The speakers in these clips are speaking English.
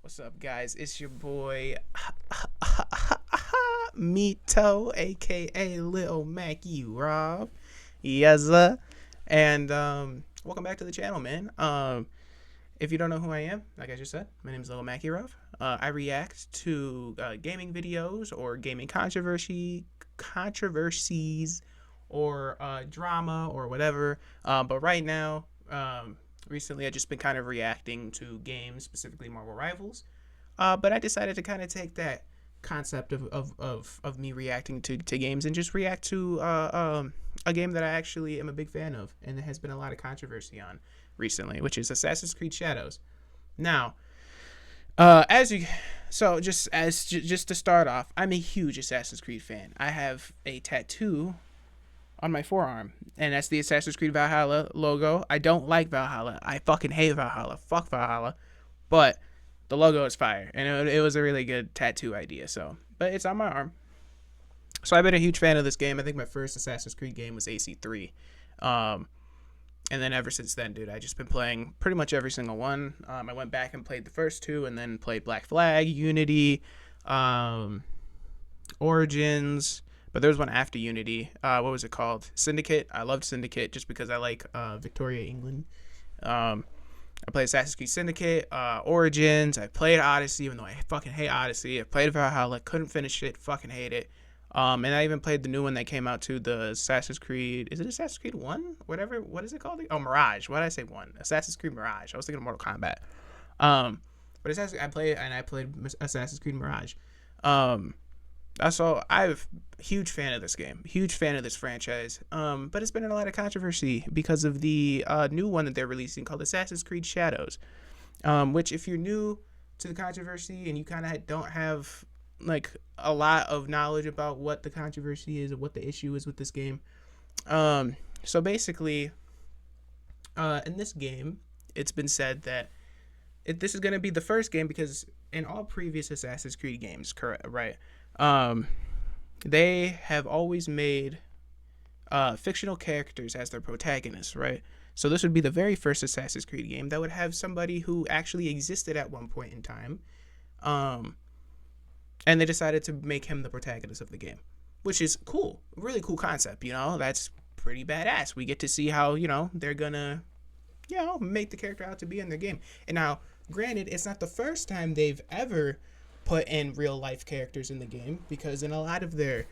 What's up, guys? It's your boy Mito, aka Lil Mackie Rob. Yes, sir. And welcome back to the channel, man. If you don't know who I am, like I just said, my name is Lil Mackie Rob. I react to gaming videos or gaming controversies or drama or whatever. But right now, recently, I've just been kind of reacting to games, specifically Marvel Rivals. But I decided to kind of take that concept of me reacting to games and just react to a game that I actually am a big fan of and there has been a lot of controversy on recently, which is Assassin's Creed Shadows. Now, as you, so just to start off, I'm a huge Assassin's Creed fan. I have a tattoo on my forearm, and that's the Assassin's Creed Valhalla logo. I don't like Valhalla. I fucking hate Valhalla. Fuck Valhalla. But the logo is fire, and it was a really good tattoo idea. So, but it's on my arm. So I've been a huge fan of this game. I think my first Assassin's Creed game was AC3. And then ever since then, dude, I just been playing pretty much every single one. I went back and played the first two, and then played Black Flag, Unity, Origins. But there was one after Unity. What was it called? Syndicate. I loved Syndicate just because I like Victoria, England. I played Assassin's Creed Syndicate, Origins. I played Odyssey, even though I fucking hate Odyssey. I played Valhalla, couldn't finish it, fucking hate it. And I even played the new one that came out too, the Assassin's Creed. Is it Assassin's Creed 1? Whatever. What is it called? Oh, Mirage. Why did I say 1? Assassin's Creed Mirage. I was thinking of Mortal Kombat. But I played Assassin's Creed Mirage. So I'm a huge fan of this game, huge fan of this franchise. But it's been in a lot of controversy because of the new one that they're releasing called Assassin's Creed Shadows. Which, if you're new to the controversy and you kind of don't have like a lot of knowledge about what the controversy is or what the issue is with this game, so basically, in this game, it's been said that this is going to be the first game because in all previous Assassin's Creed games, correct, right? They have always made fictional characters as their protagonists, right? So this would be the very first Assassin's Creed game that would have somebody who actually existed at one point in time, and they decided to make him the protagonist of the game, which is cool, really cool concept. That's pretty badass. We get to see how they're gonna make the character out to be in their game. And now, granted, it's not the first time they've ever put in real life characters in the game, because in a lot of their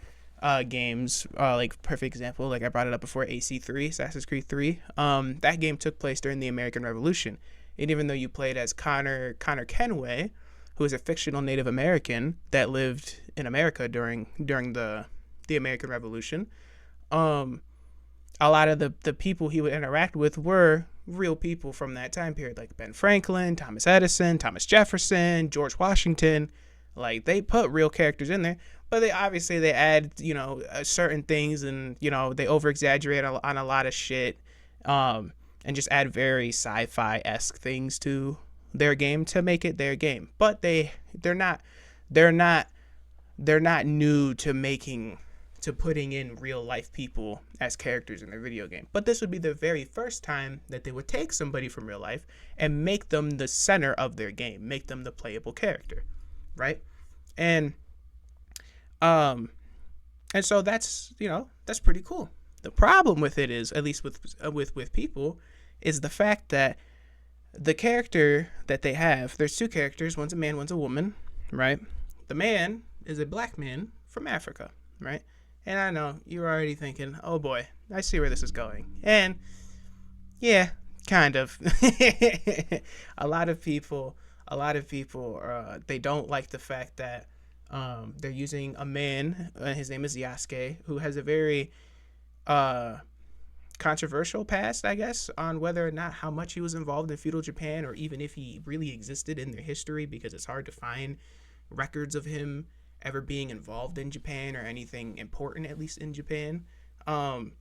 games, like perfect example, like I brought it up before, AC3, Assassin's Creed 3, that game took place during the American Revolution. And even though you played as Connor Kenway, who is a fictional Native American that lived in America during the American Revolution, a lot of the people he would interact with were real people from that time period, like Ben Franklin, Thomas Edison, Thomas Jefferson, George Washington. Like, they put real characters in there, but they add certain things, and they over exaggerate on a lot of shit, and just add very sci-fi-esque things to their game to make it their game. But they're not new to putting in real life people as characters in their video game. But this would be the very first time that they would take somebody from real life and make them the center of their game, make them the playable character, right? And so that's pretty cool. The problem with it is, at least with people, is the fact that the character that they have, there's two characters, one's a man, one's a woman, right? The man is a black man from Africa, right? And I know you're already thinking, oh boy, I see where this is going. And yeah, kind of. a lot of people, they don't like the fact that they're using a man, his name is Yasuke, who has a very controversial past, I guess, on whether or not how much he was involved in feudal Japan, or even if he really existed in their history, because it's hard to find records of him ever being involved in Japan or anything important, at least in Japan. And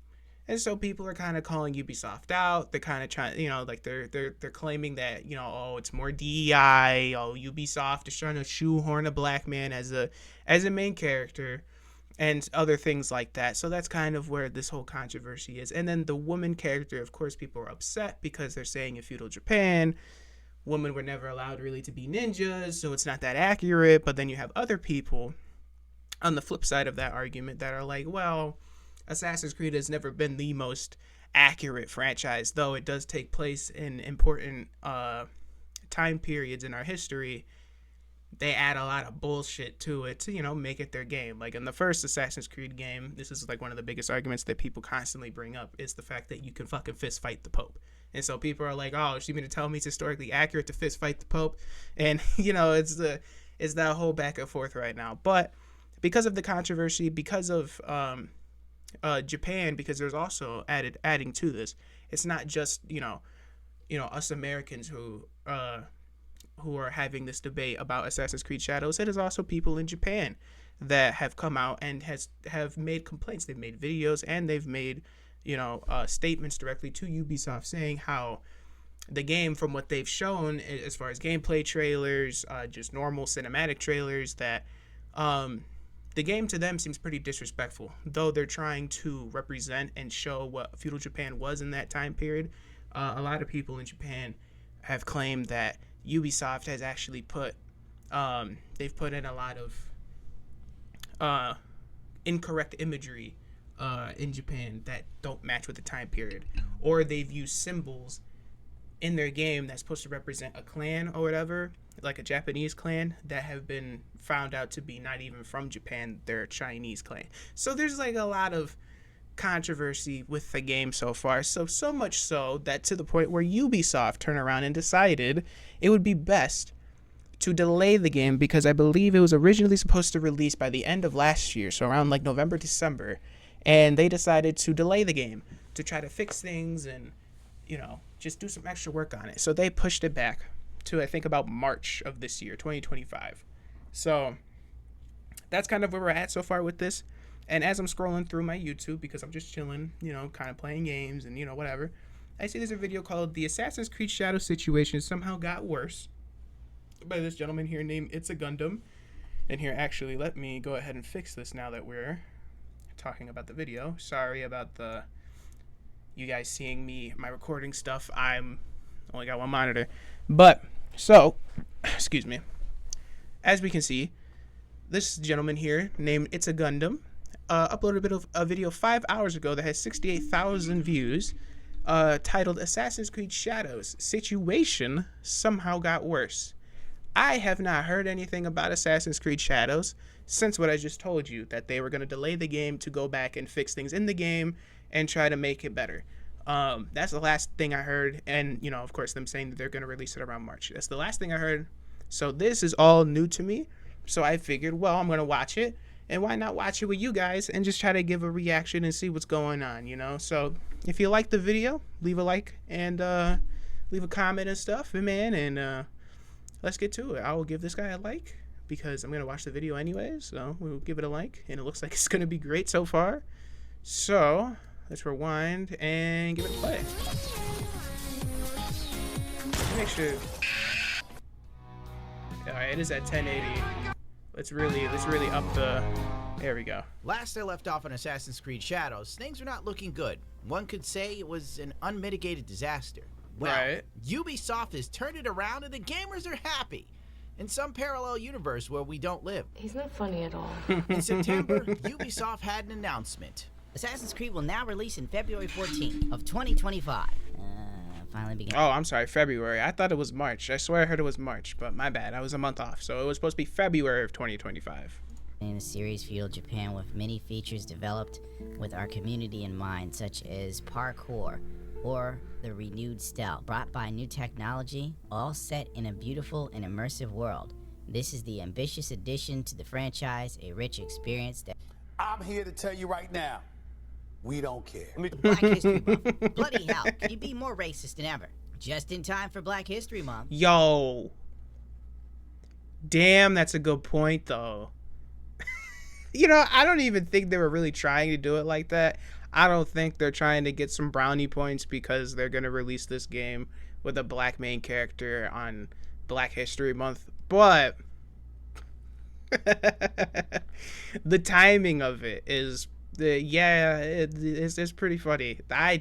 so people are kind of calling Ubisoft out. They're kind of trying, they're claiming that, oh, it's more DEI. Oh, Ubisoft is trying to shoehorn a black man as a main character, and other things like that. So that's kind of where this whole controversy is. And then the woman character, of course, people are upset because they're saying in feudal Japan, women were never allowed really to be ninjas, so it's not that accurate. But then you have other people on the flip side of that argument that are like, well, Assassin's Creed has never been the most accurate franchise, though it does take place in important time periods in our history. They add a lot of bullshit to it to, make it their game. Like in the first Assassin's Creed game, this is like one of the biggest arguments that people constantly bring up, is the fact that you can fucking fist fight the Pope. And so people are like, oh, she mean to tell me it's historically accurate to fist fight the Pope? And, it's that whole back and forth right now. But because of the controversy, because of Japan, because there's also adding to this, it's not just, us Americans who are having this debate about Assassin's Creed Shadows. It is also people in Japan that have come out and have made complaints. They've made videos and they've made, statements directly to Ubisoft saying how the game, from what they've shown as far as gameplay trailers, just normal cinematic trailers, that the game to them seems pretty disrespectful. Though they're trying to represent and show what feudal Japan was in that time period, a lot of people in Japan have claimed that Ubisoft has actually they've put in a lot of incorrect imagery in Japan that don't match with the time period, or they've used symbols in their game that's supposed to represent a clan or whatever, like a Japanese clan, that have been found out to be not even from Japan, they're a Chinese clan. So there's like a lot of controversy with the game so far, so much so that to the point where Ubisoft turned around and decided it would be best to delay the game, because I believe it was originally supposed to release by the end of last year, so around like November, December, and they decided to delay the game to try to fix things and just do some extra work on it. So they pushed it back to, I think, about March of this year, 2025. So that's kind of where we're at so far with this. And as I'm scrolling through my YouTube, because I'm just chilling, kind of playing games and, whatever, I see there's a video called "The Assassin's Creed Shadow Situation Somehow Got Worse" by this gentleman here named It's a Gundam. And here, actually, let me go ahead and fix this now that we're talking about the video. Sorry about you guys seeing my recording stuff. I'm only got one monitor. But, so, excuse me. As we can see, this gentleman here named It's a Gundam uploaded a video 5 hours ago that has 68,000 views, titled "Assassin's Creed Shadows Situation Somehow Got Worse." I have not heard anything about Assassin's Creed Shadows since what I just told you, that they were going to delay the game to go back and fix things in the game and try to make it better. That's the last thing I heard, and of course them saying that they're going to release it around March. That's the last thing I heard. So this is all new to me. So I figured, well, I'm going to watch it. And why not watch it with you guys and just try to give a reaction and see what's going on, So if you like the video, leave a like and leave a comment and stuff, man. And let's get to it. I will give this guy a like because I'm going to watch the video anyways. So we'll give it a like. And it looks like it's going to be great so far. So let's rewind and give it a play. Make sure. All right, it is at 1080. Let's really up the. There we go. Last I left off on Assassin's Creed Shadows, things are not looking good. One could say it was an unmitigated disaster. Well, right. Ubisoft has turned it around and the gamers are happy. In some parallel universe where we don't live. He's not funny at all. In September, Ubisoft had an announcement. Assassin's Creed will now release in February 14th of 2025. Finally began. Oh, I'm sorry, February. I thought it was March. I swear I heard it was March, but my bad. I was a month off, so it was supposed to be February of 2025. In the series feudal Japan with many features developed with our community in mind, such as parkour or the renewed stealth, brought by new technology, all set in a beautiful and immersive world. This is the ambitious addition to the franchise, a rich experience that... I'm here to tell you right now, we don't care. Black History Month. Bloody hell, can you be more racist than ever? Just in time for Black History Month. Yo. Damn, that's a good point, though. I don't even think they were really trying to do it like that. I don't think they're trying to get some brownie points because they're going to release this game with a black main character on Black History Month. But the timing of it is... it's pretty funny. I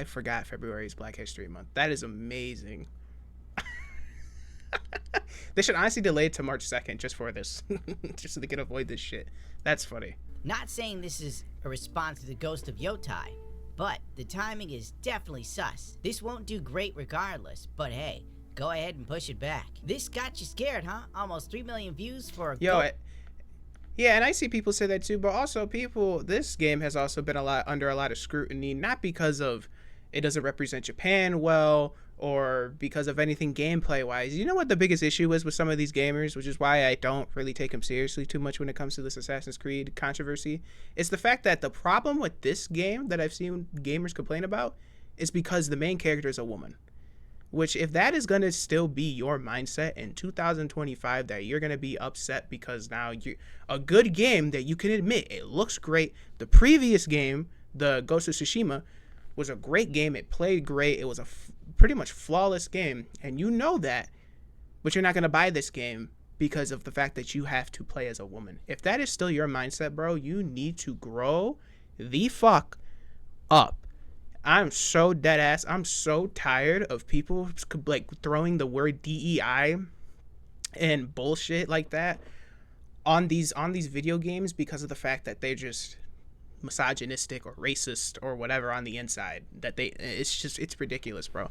forgot February is Black History Month. That is amazing. They should honestly delay it to March 2nd just for this. Just so they can avoid this shit. That's funny. Not saying this is a response to the Ghost of Yotai, but the timing is definitely sus. This won't do great regardless, but hey, go ahead and push it back. This got you scared, huh? Almost 3 million views for a Yeah, and I see people say that too, but also this game has also been under a lot of scrutiny, not because of it doesn't represent Japan well or because of anything gameplay wise. You know what the biggest issue is with some of these gamers, which is why I don't really take them seriously too much when it comes to this Assassin's Creed controversy? It's the fact that the problem with this game that I've seen gamers complain about is because the main character is a woman. Which, if that is going to still be your mindset in 2025, that you're going to be upset because now a good game that you can admit it looks great. The previous game, the Ghost of Tsushima, was a great game. It played great. It was a pretty much flawless game, and you know that, but you're not going to buy this game because of the fact that you have to play as a woman. If that is still your mindset, bro, you need to grow the fuck up. I'm so dead ass. I'm so tired of people like throwing the word DEI and bullshit like that on these video games because of the fact that they're just misogynistic or racist or whatever on the inside. It's ridiculous, bro.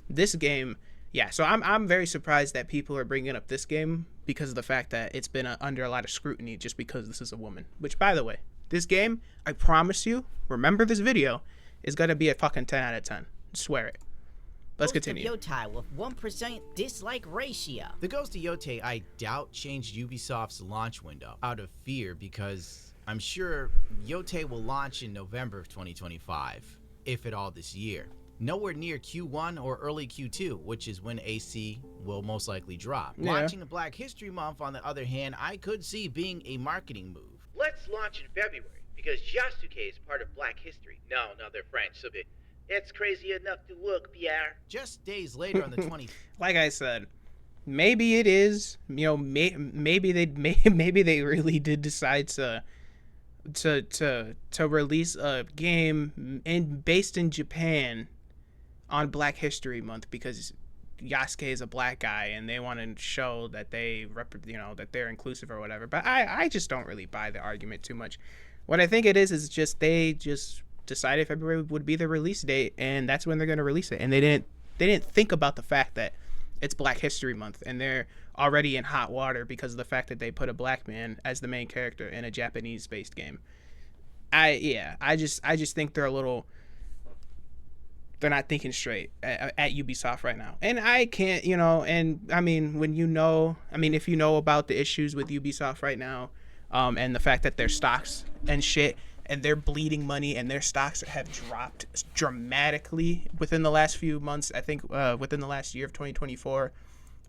This game, yeah. So I'm very surprised that people are bringing up this game because of the fact that it's been under a lot of scrutiny just because this is a woman. Which, by the way, this game, I promise you, remember this video, is going to be a fucking 10 out of 10. Swear it. Let's continue. Ghost of Yotai with 1% dislike ratio. The Ghost of Yotai, I doubt, changed Ubisoft's launch window out of fear because I'm sure Yotai will launch in November of 2025, if at all this year. Nowhere near Q1 or early Q2, which is when AC will most likely drop. Yeah. Launching a Black History Month, on the other hand, I could see being a marketing move. Let's launch in February, because Yasuke is part of Black history. No, they're French, so it's crazy enough to look, Pierre. Just days later on the 20th. Like I said, maybe it is, maybe they really did decide to release a game based in Japan on Black History Month because Yasuke is a black guy and they want to show that that they're inclusive or whatever. But I just don't really buy the argument too much. What I think it is just they just decided February would be the release date, and that's when they're going to release it. And they didn't think about the fact that it's Black History Month, and they're already in hot water because of the fact that they put a black man as the main character in a Japanese-based game. I just think they're not thinking straight at Ubisoft right now. And I can't, and I mean, if you know about the issues with Ubisoft right now, and the fact that their stocks and shit, and they're bleeding money, and their stocks have dropped dramatically within the last few months. I think within the last year of 2024.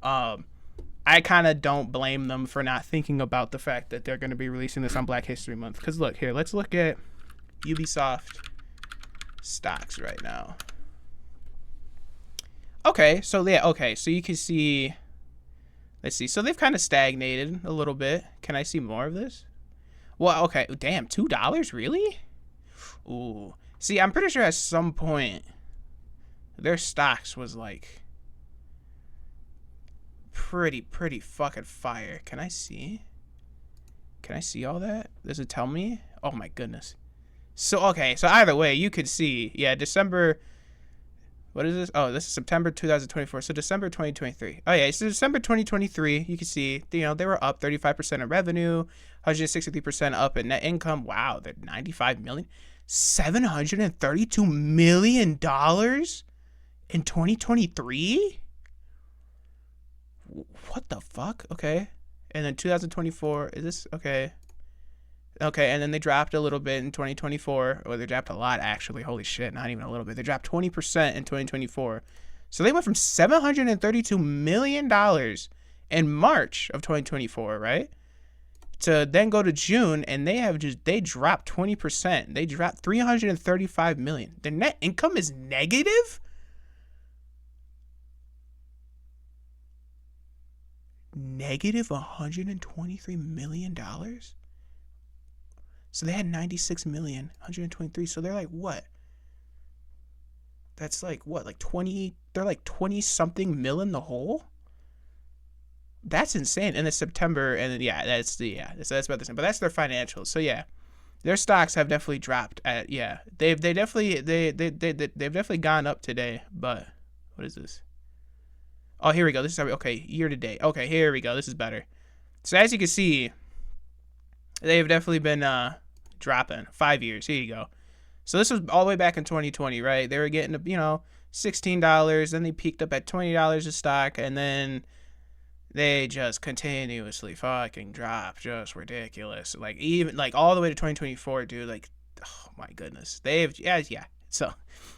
I kind of don't blame them for not thinking about the fact that they're going to be releasing this on Black History Month. Because look here, let's look at Ubisoft stocks right now. Okay, so you can see. Let's see. So they've kind of stagnated a little bit. Can I see more of this? Well, okay. Damn, $2? Really? Ooh. See, I'm pretty sure at some point their stocks was like pretty fucking fire. Can I see all that? Does it tell me? Oh my goodness. So, okay. So either way, you could see, yeah, December. What is this? Oh, this is September 2024. So December 2023. Oh, yeah. So December 2023, you can see, they were up 35% in revenue, 163% up in net income. Wow, they're $95 million. $732 million in 2023? What the fuck? Okay. And then 2024, is this? Okay. Okay, and then they dropped a little bit in 2024. Well, they dropped a lot, actually. Holy shit, not even a little bit. They dropped 20% in 2024. So they went from $732 million in March of 2024, right? To then go to June, and they dropped 20%. They dropped $335 million. Their net income is negative? Negative $123 million? So they had 96 million, 123. So they're like, what? That's like, what? Like 20, they're like 20 something mil in the hole? That's insane. And it's September, and then, that's about the same. But that's their financials. So yeah, their stocks have definitely dropped. They've definitely gone up today. But what is this? Oh, here we go. This is okay. Year to date. Okay, here we go. This is better. So as you can see, they've definitely been dropping. 5 years. Here you go. So this was all the way back in 2020, right? They were getting $16. Then they peaked up at $20 a stock, and then they just continuously fucking drop, just ridiculous. Like even like all the way to 2024, dude. Like, oh my goodness, yeah. So,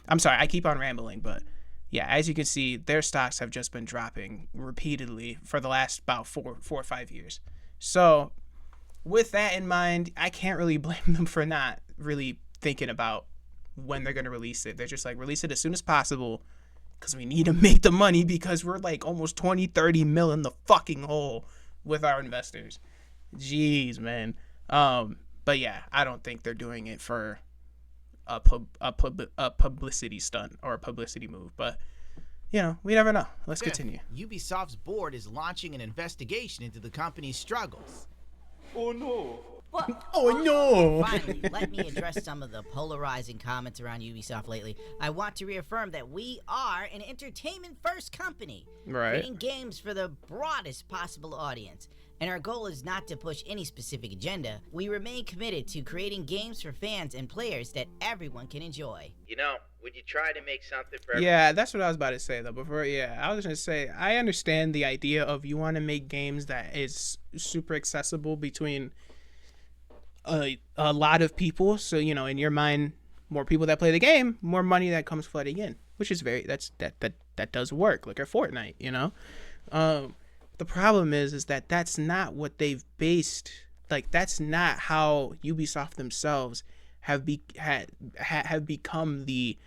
I'm sorry, I keep on rambling, but yeah, as you can see, their stocks have just been dropping repeatedly for the last about 4 or 5 years. So, with that in mind, I can't really blame them for not really thinking about when they're gonna release it. They're just like, release it as soon as possible, because we need to make the money, because we're like almost 20-30 mil in the fucking hole with our investors. Jeez, man. But yeah, I don't think they're doing it for a publicity stunt or a publicity move. But, we never know. Let's continue. Ubisoft's board is launching an investigation into the company's struggles. Oh no. Oh no! Finally, let me address some of the polarizing comments around Ubisoft lately. I want to reaffirm that we are an entertainment-first company, right, creating games for the broadest possible audience. And our goal is not to push any specific agenda. We remain committed to creating games for fans and players that everyone can enjoy. Would you try to make something for everyone? Yeah, that's what I was about to say, though. I was going to say, I understand the idea of you want to make games that is super accessible between a lot of people. So, in your mind, more people that play the game, more money that comes flooding in, which is that does work. Look at Fortnite, The problem is that that's not what they've based. Like, that's not how Ubisoft themselves have become the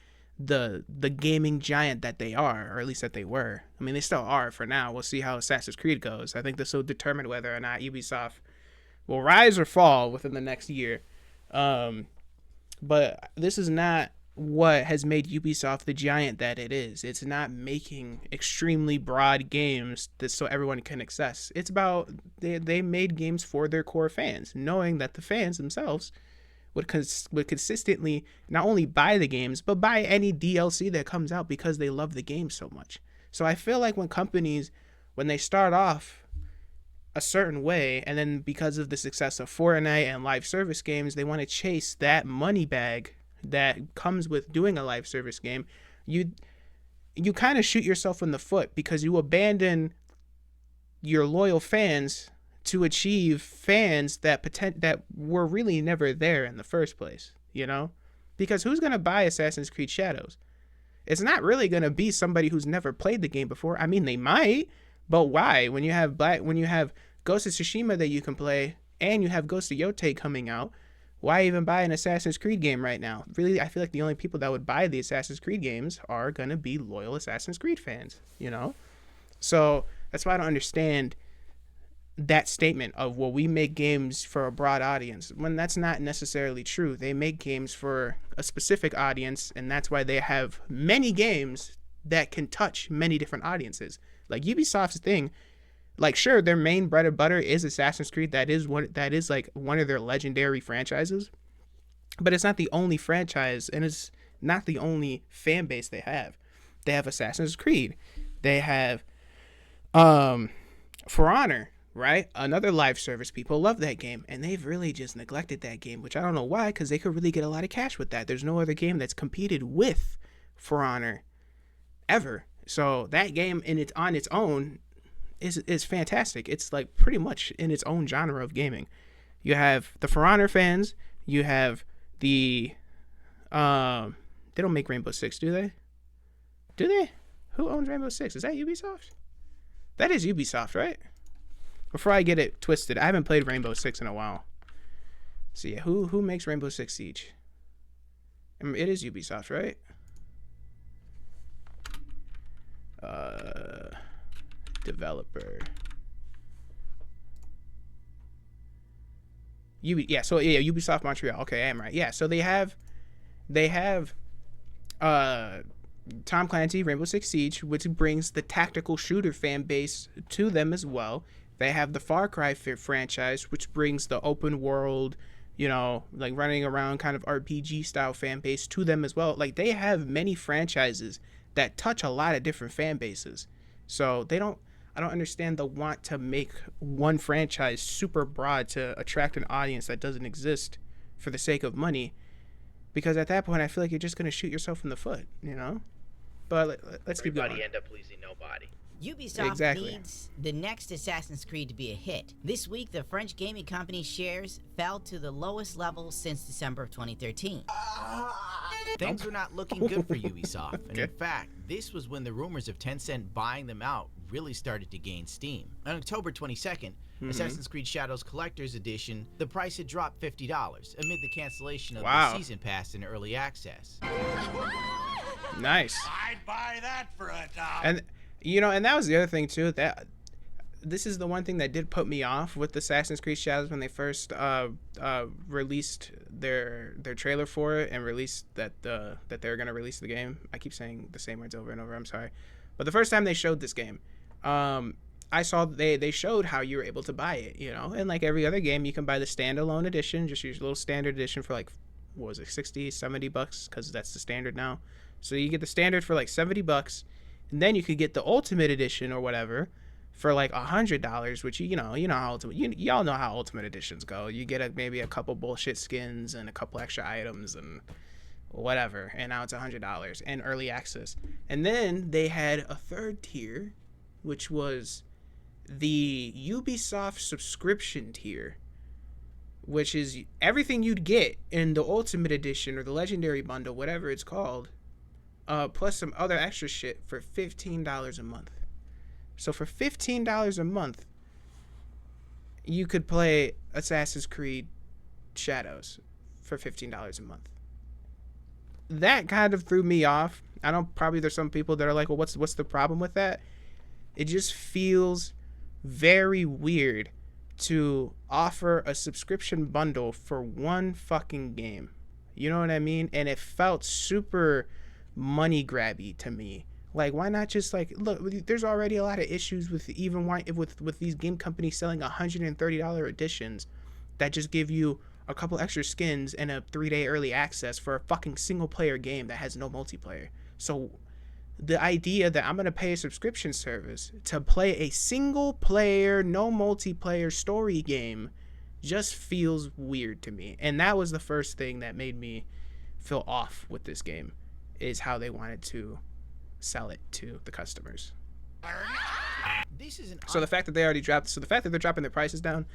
gaming giant that they are, or at least that they were. I mean, they still are for now. We'll see how Assassin's Creed goes. I think this will determine whether or not Ubisoft will rise or fall within the next year. But this is not what has made Ubisoft the giant that it is. It's not making extremely broad games that so everyone can access. It's about they made games for their core fans, knowing that the fans themselves would consistently not only buy the games, but buy any DLC that comes out because they love the game so much. So I feel like when companies, when they start off a certain way, and then because of the success of Fortnite and live service games, they want to chase that money bag that comes with doing a live service game, you kind of shoot yourself in the foot, because you abandon your loyal fans to achieve fans that were really never there in the first place, because who's going to buy Assassin's Creed Shadows? It's not really going to be somebody who's never played the game before. I mean, they might, but why? When you have Ghost of Tsushima that you can play, and you have Ghost of Yotei coming out, why even buy an Assassin's Creed game right now? Really, I feel like the only people that would buy the Assassin's Creed games are going to be loyal Assassin's Creed fans, So that's why I don't understand that statement of, well, we make games for a broad audience, when that's not necessarily true. They make games for a specific audience, and that's why they have many games that can touch many different audiences. Like Ubisoft's thing, like, sure, their main bread and butter is Assassin's Creed. That is like one of their legendary franchises, but it's not the only franchise, and it's not the only fan base they have. They have Assassin's Creed. They have For Honor, right? Another live service. People love that game, and they've really just neglected that game, which I don't know why, because they could really get a lot of cash with that. There's no other game that's competed with For Honor ever. So that game on its own is fantastic. It's like pretty much in its own genre of gaming. You have the For Honor fans. You have the they don't make Rainbow Six, do they? Do they? Who owns Rainbow Six? Is that Ubisoft? That is Ubisoft, right? Before I get it twisted, I haven't played Rainbow Six in a while. So yeah, who makes Rainbow Six Siege? It is Ubisoft, right? Developer. Ubisoft Montreal. Okay, I am right. Yeah, so they have Tom Clancy, Rainbow Six Siege, which brings the tactical shooter fan base to them as well. They have the Far Cry franchise, which brings the open world, like running around kind of RPG style fan base to them as well. Like, they have many franchises that touch a lot of different fan bases. So I don't understand the want to make one franchise super broad to attract an audience that doesn't exist for the sake of money. Because at that point, I feel like you're just going to shoot yourself in the foot, But let's keep going. Everybody end up pleasing nobody. Ubisoft needs the next Assassin's Creed to be a hit. This week, the French gaming company's shares fell to the lowest level since December of 2013. Things were not looking good for Ubisoft, and in fact, this was when the rumors of Tencent buying them out really started to gain steam. On October 22nd, Assassin's Creed Shadows Collector's Edition, the price had dropped $50 amid the cancellation of the Season Pass in early access. Nice. I'd buy that for a dollar. And and that was the other thing too, that this is the one thing that did put me off with Assassin's Creed Shadows when they first released their trailer for it and released that they're going to release the game. I keep saying the same words over and over, I'm sorry. But the first time they showed this game, I saw they showed how you were able to buy it, and like every other game, you can buy the standalone edition, just use a little standard edition for like, what was it, $60-$70, because that's the standard now. So you get the standard for like $70, and then you could get the ultimate edition or whatever for like $100, which how ultimate, y'all know how ultimate editions go. You get maybe a couple bullshit skins and a couple extra items and whatever, and now it's $100 and early access. And then they had a third tier, which was the Ubisoft subscription tier, which is everything you'd get in the ultimate edition or the legendary bundle, whatever it's called, plus some other extra shit for $15 a month. So for $15 a month, you could play Assassin's Creed Shadows for $15 a month. That kind of threw me off. Probably there's some people that are like, well, what's the problem with that? It just feels very weird to offer a subscription bundle for one fucking game. You know what I mean? And it felt super money grabby to me. Like, why not just look, there's already a lot of issues with with these game companies selling $130 editions that just give you a couple extra skins and a 3-day early access for a fucking single player game that has no multiplayer. So the idea that I'm going to pay a subscription service to play a single player, no multiplayer story game just feels weird to me. And that was the first thing that made me feel off with this game, is how they wanted to sell it to the customers. So the fact that they're dropping their prices down,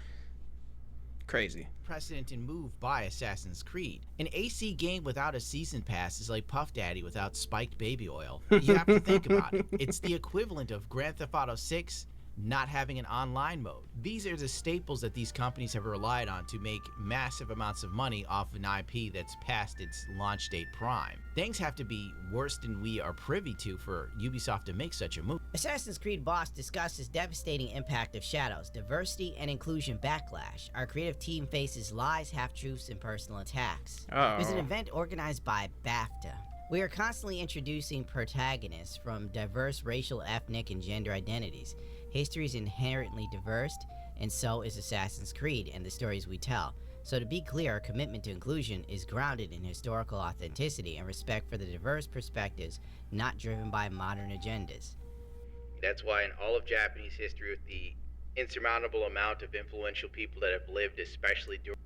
crazy. Unprecedented move by Assassin's Creed. An AC game without a season pass is like Puff Daddy without spiked baby oil. You have to think about it. It's the equivalent of Grand Theft Auto 6 not having an online mode. These are the staples that these companies have relied on to make massive amounts of money off an IP that's past its launch date prime. Things have to be worse than we are privy to for Ubisoft to make such a move. Assassin's Creed boss discusses devastating impact of Shadows, diversity and inclusion backlash. Our creative team faces lies, half-truths, and personal attacks. Oh. It was an event organized by BAFTA. We are constantly introducing protagonists from diverse racial, ethnic, and gender identities. History is inherently diverse, and so is Assassin's Creed and the stories we tell. So to be clear, our commitment to inclusion is grounded in historical authenticity and respect for the diverse perspectives, not driven by modern agendas. That's why in all of Japanese history, with the insurmountable amount of influential people that have lived, especially during...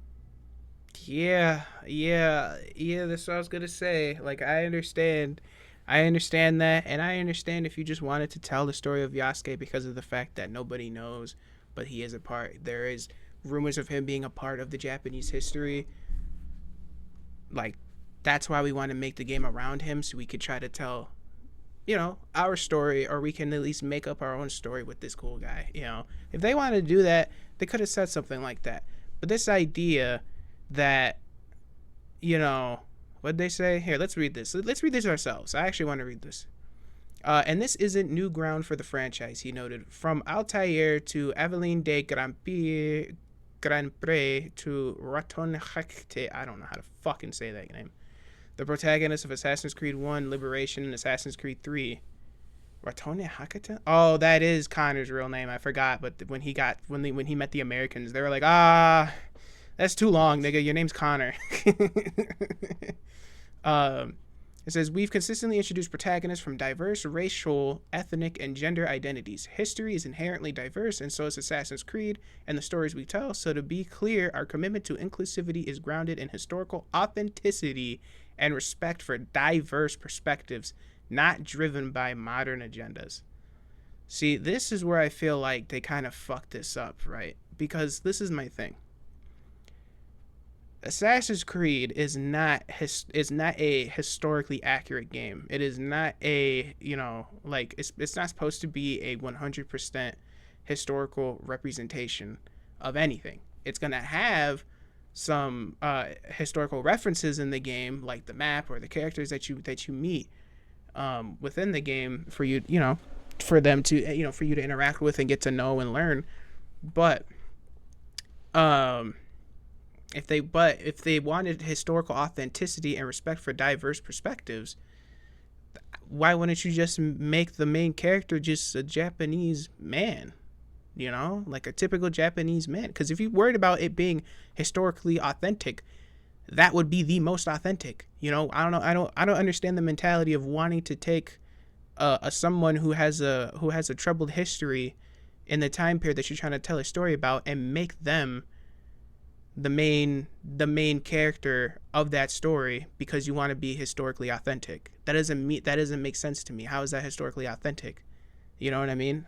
Yeah, that's what I was gonna say. Like, I understand that, and I understand if you just wanted to tell the story of Yasuke because of the fact that nobody knows, but he is a part. There is rumors of him being a part of the Japanese history. Like, that's why we want to make the game around him, so we could try to tell, our story, or we can at least make up our own story with this cool guy. If they wanted to do that, they could have said something like that. But this idea that, what'd they say? Here, let's read this. Let's read this ourselves. I actually want to read this. And this isn't new ground for the franchise, he noted. From Altair to Aveline de Grand Pré to Raton Hecte, I don't know how to fucking say that name. The protagonist of Assassin's Creed 1, Liberation, and Assassin's Creed 3. Ratone Hakata? Oh, that is Connor's real name. I forgot. But when he met the Americans, they were like, that's too long, nigga. Your name's Connor. It says, we've consistently introduced protagonists from diverse racial, ethnic, and gender identities. History is inherently diverse, and so is Assassin's Creed and the stories we tell. So to be clear, our commitment to inclusivity is grounded in historical authenticity and respect for diverse perspectives, not driven by modern agendas. See, this is where I feel like they kind of fucked this up, right? Because this is my thing. Assassin's Creed is not a historically accurate game. It is not a, it's not supposed to be a 100% historical representation of anything. It's going to have some historical references in the game, like the map or the characters that you meet within the game for you, for them to, for you to interact with and get to know and learn. But if they wanted historical authenticity and respect for diverse perspectives, why wouldn't you just make the main character just a Japanese man? Like a typical Japanese man. Because if you're worried about it being historically authentic, that would be the most authentic. I don't understand the mentality of wanting to take someone who has a troubled history in the time period that you're trying to tell a story about and make them the main character of that story because you want to be historically authentic. That doesn't make sense to me. How is that historically authentic? You know what I mean?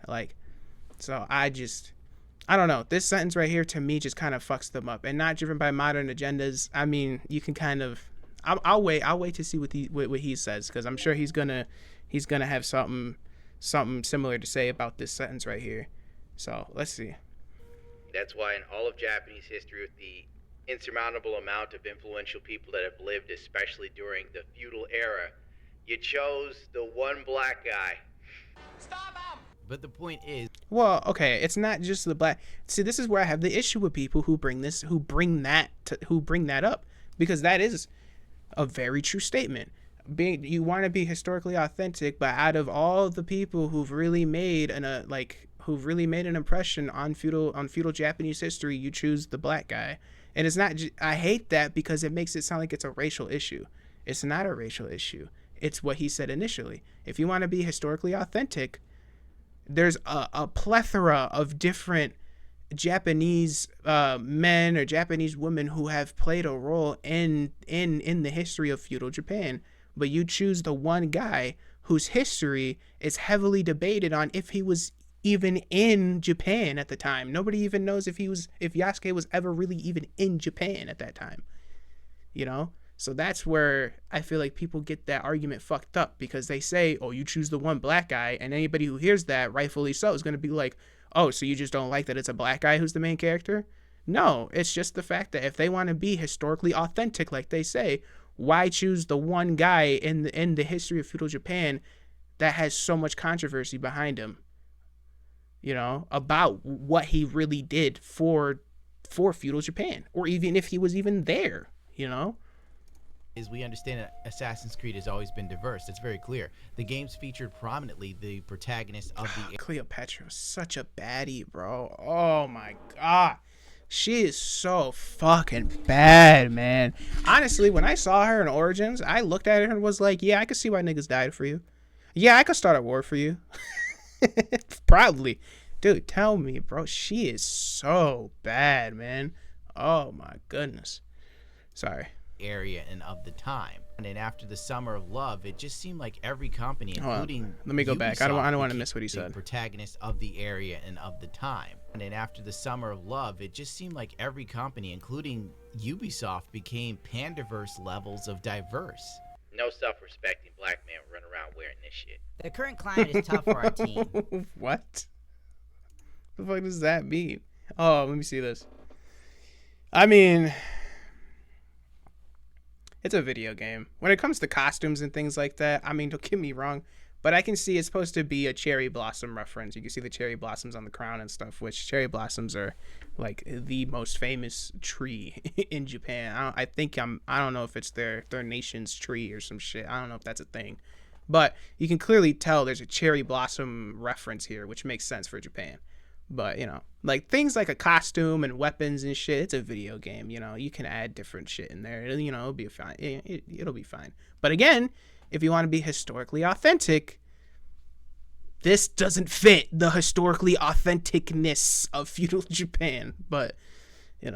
So I don't know. This sentence right here to me just kind of fucks them up, and not driven by modern agendas. I mean, you can kind of. I'll wait to see what he says, because I'm sure he's gonna have something similar to say about this sentence right here. So let's see. That's why in all of Japanese history, with the insurmountable amount of influential people that have lived, especially during the feudal era, you chose the one black guy. Stop him! But the point is, well, okay, it's not just the black. See, this is where I have the issue with people who bring that up, because that is a very true statement. You want to be historically authentic, but out of all the people who've really made an impression on feudal Japanese history, you choose the black guy. And it's not. I hate that because it makes it sound like it's a racial issue. It's not a racial issue. It's what he said initially. If you want to be historically authentic, there's a plethora of different Japanese men or Japanese women who have played a role in the history of feudal Japan. But you choose the one guy whose history is heavily debated on if he was even in Japan at the time. Nobody even knows if Yasuke was ever really even in Japan at that time. So that's where I feel like people get that argument fucked up, because they say, oh, you choose the one black guy, and anybody who hears that, rightfully so, is going to be like, oh, so you just don't like that it's a black guy who's the main character? No, it's just the fact that if they want to be historically authentic, like they say, why choose the one guy in the history of feudal Japan that has so much controversy behind him, about what he really did for feudal Japan, or even if he was even there, is we understand that Assassin's Creed has always been diverse. It's very clear. The games featured prominently the protagonist of the... Cleopatra was such a baddie, bro. Oh my god. She is so fucking bad, man. Honestly, when I saw her in Origins, I looked at her and was like, yeah, I could see why niggas died for you. Yeah, I could start a war for you. Probably. Dude, tell me, bro. She is so bad, man. Oh my goodness. Sorry. Area and of the time. And then after the Summer of Love, it just seemed like every company, including let me go back. I don't want to miss what he said. The protagonist of the area and of the time. And then after the Summer of Love, it just seemed like every company, including Ubisoft, became pandiverse levels of diverse. No self-respecting black man run around wearing this shit. The current climate is tough for our team. What? The fuck does that mean? Oh, let me see this. I mean, it's a video game. When it comes to costumes and things like that, I mean, don't get me wrong, But I can see it's supposed to be a cherry blossom reference. You can see the cherry blossoms on the crown and stuff, which cherry blossoms are like the most famous tree in Japan. I don't know if it's their nation's tree or some shit. I don't know if that's a thing. But you can clearly tell there's a cherry blossom reference here, which makes sense for Japan. But, like things like a costume and weapons and shit, it's a video game, you can add different shit in there. It'll be fine. It'll be fine. But again, if you want to be historically authentic, this doesn't fit the historically authenticness of feudal Japan. But, Run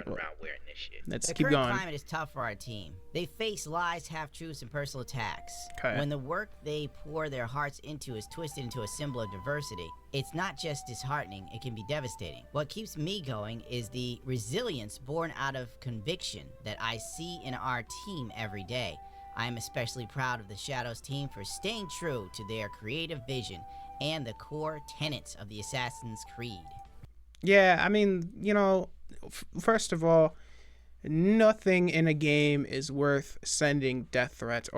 around wearing this shit. Let's The keep current going. climate is tough for our team. They face lies, half-truths, and personal attacks. Okay. When the work they pour their hearts into is twisted into a symbol of diversity, it's not just disheartening, it can be devastating. What keeps me going is the resilience born out of conviction that I see in our team every day. I am especially proud of the Shadows team for staying true to their creative vision and the core tenets of the Assassin's Creed. Yeah, I mean, first of all, nothing in a game is worth sending death threats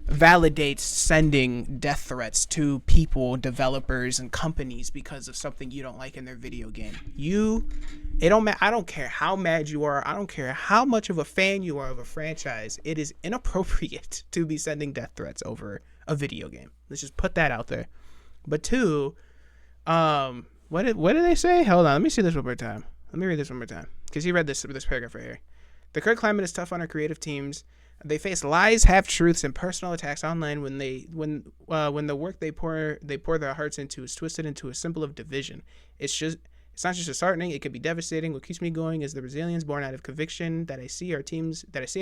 validates sending death threats to people, developers, and companies because of something you don't like in their video game. I don't care how mad you are. I don't care how much of a fan you are of a franchise. It is inappropriate to be sending death threats over a video game. Let's just put that out there. But two, what did they say? Hold on, let me see this one more time. Let me read this one more time because he read this paragraph right here. The current climate is tough on our creative teams. They face lies, half-truths, and personal attacks online when the work they pour their hearts into is twisted into a symbol of division. It's not just disheartening; it could be devastating. What keeps me going is the resilience born out of conviction that I see in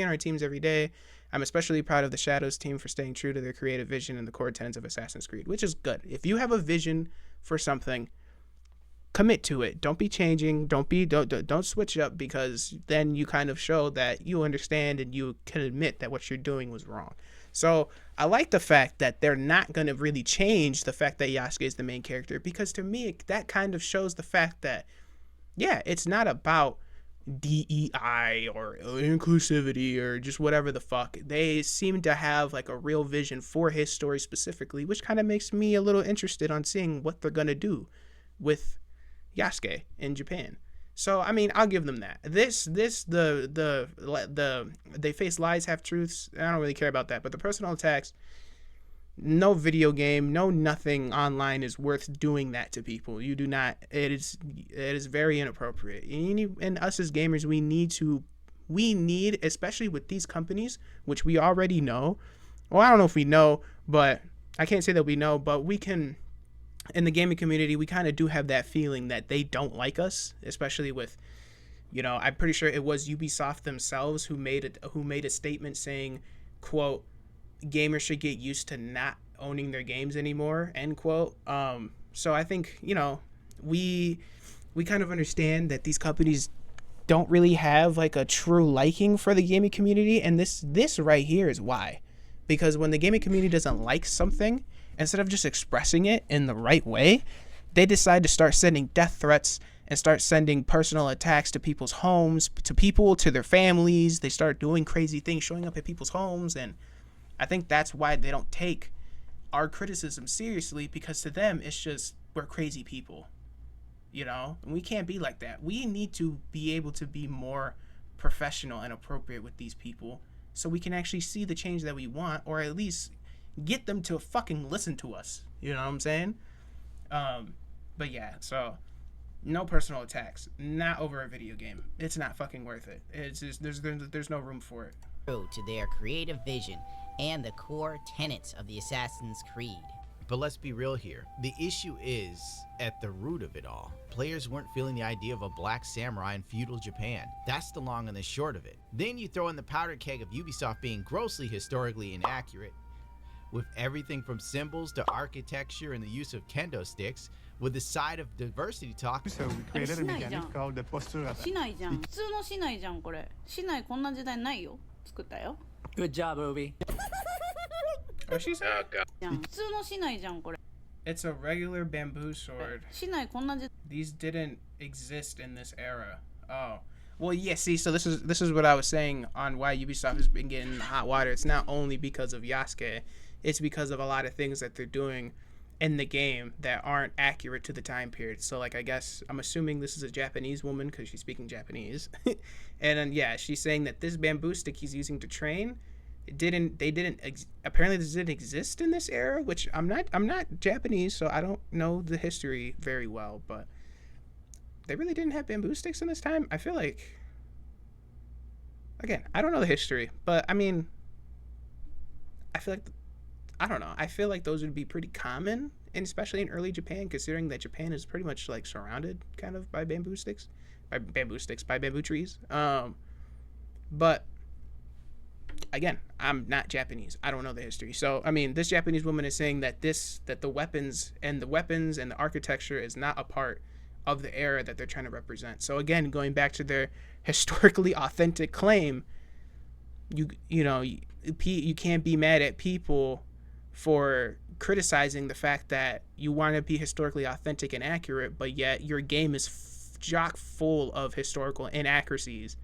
our teams every day. I'm especially proud of the Shadows team for staying true to their creative vision and the core tenets of Assassin's Creed, which is good. If you have a vision for something, commit to it. Don't be changing. Don't switch up, because then you kind of show that you understand and you can admit that what you're doing was wrong. So I like the fact that they're not going to really change the fact that Yasuke is the main character, because to me that kind of shows the fact that, yeah, it's not about DEI or inclusivity or just whatever the fuck. They seem to have like a real vision for his story specifically, which kind of makes me a little interested on seeing what they're gonna do with Yasuke in Japan. So I mean, I'll give them that. They face lies, half truths. I don't really care about that. But the personal attacks, no video game, no nothing online is worth doing that to people. You do not. It is very inappropriate. And us as gamers, we need, especially with these companies, which we already know. Well, I don't know if we know, but I can't say that we know, but we can. In the gaming community, we kind of do have that feeling that they don't like us, especially with, I'm pretty sure it was Ubisoft themselves who made a statement saying, quote, gamers should get used to not owning their games anymore, end quote. So I think, we kind of understand that these companies don't really have like a true liking for the gaming community, and this right here is why. Because when the gaming community doesn't like something, instead of just expressing it in the right way, they decide to start sending death threats and start sending personal attacks to people's homes, to their families. They start doing crazy things, showing up at people's homes, and I think that's why they don't take our criticism seriously, because to them it's just, we're crazy people, and we can't be like that. We need to be able to be more professional and appropriate with these people so we can actually see the change that we want, or at least get them to fucking listen to us. You know what I'm saying? But yeah, so no personal attacks, not over a video game. It's not fucking worth it. It's just, there's no room for it. To their creative vision and the core tenets of the Assassin's Creed. But let's be real here. The issue is, at the root of it all, players weren't feeling the idea of a black samurai in feudal Japan. That's the long and the short of it. Then you throw in the powder keg of Ubisoft being grossly historically inaccurate, with everything from symbols to architecture and the use of kendo sticks, with the side of diversity talk. So we created a mechanic called the posturata. しないじゃん。普通のしないじゃんこれ。しないこんな時代ないよ。作ったよ。 Good job, Obi. What she said? Oh god. じゃん。普通のしないじゃんこれ。 It's a regular bamboo sword. しないこんな時代。 These didn't exist in this era. Oh. Well, yeah. See, so this is what I was saying on why Ubisoft has been getting hot water. It's not only because of Yasuke, it's because of a lot of things that they're doing in the game that aren't accurate to the time period. So, like, I guess I'm assuming this is a Japanese woman because she's speaking Japanese, and then yeah, she's saying that this bamboo stick he's using to train, apparently this didn't exist in this era. Which I'm not Japanese, so I don't know the history very well, but they really didn't have bamboo sticks in this time. I feel like, again, I don't know the history, but I mean, I feel like, I don't know. I feel like those would be pretty common, and especially in early Japan, considering that Japan is pretty much like surrounded kind of by bamboo trees. But again, I'm not Japanese. I don't know the history. So, I mean, this Japanese woman is saying that the weapons and the architecture is not a part of the era that they're trying to represent. So again, going back to their historically authentic claim, you can't be mad at people for criticizing the fact that you want to be historically authentic and accurate, but yet your game is chock full of historical inaccuracies,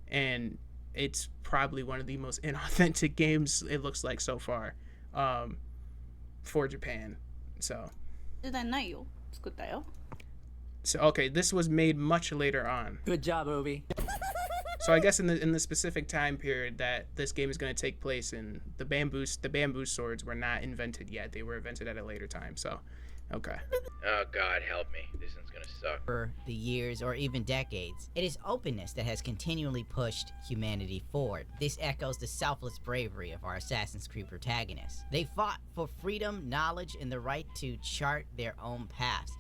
and it's probably one of the most inauthentic games it looks like so far, for Japan. So 時代ないよ。作ったよ。 So okay, this was made much later on. Good job, Obi. So I guess in the specific time period that this game is going to take place in, the bamboo swords were not invented yet. They were invented at a later time. So, okay. Oh God, help me. This one's gonna suck. For the years or even decades, it is openness that has continually pushed humanity forward. This echoes the selfless bravery of our Assassin's Creed protagonists. They fought for freedom, knowledge, and the right to chart their own paths.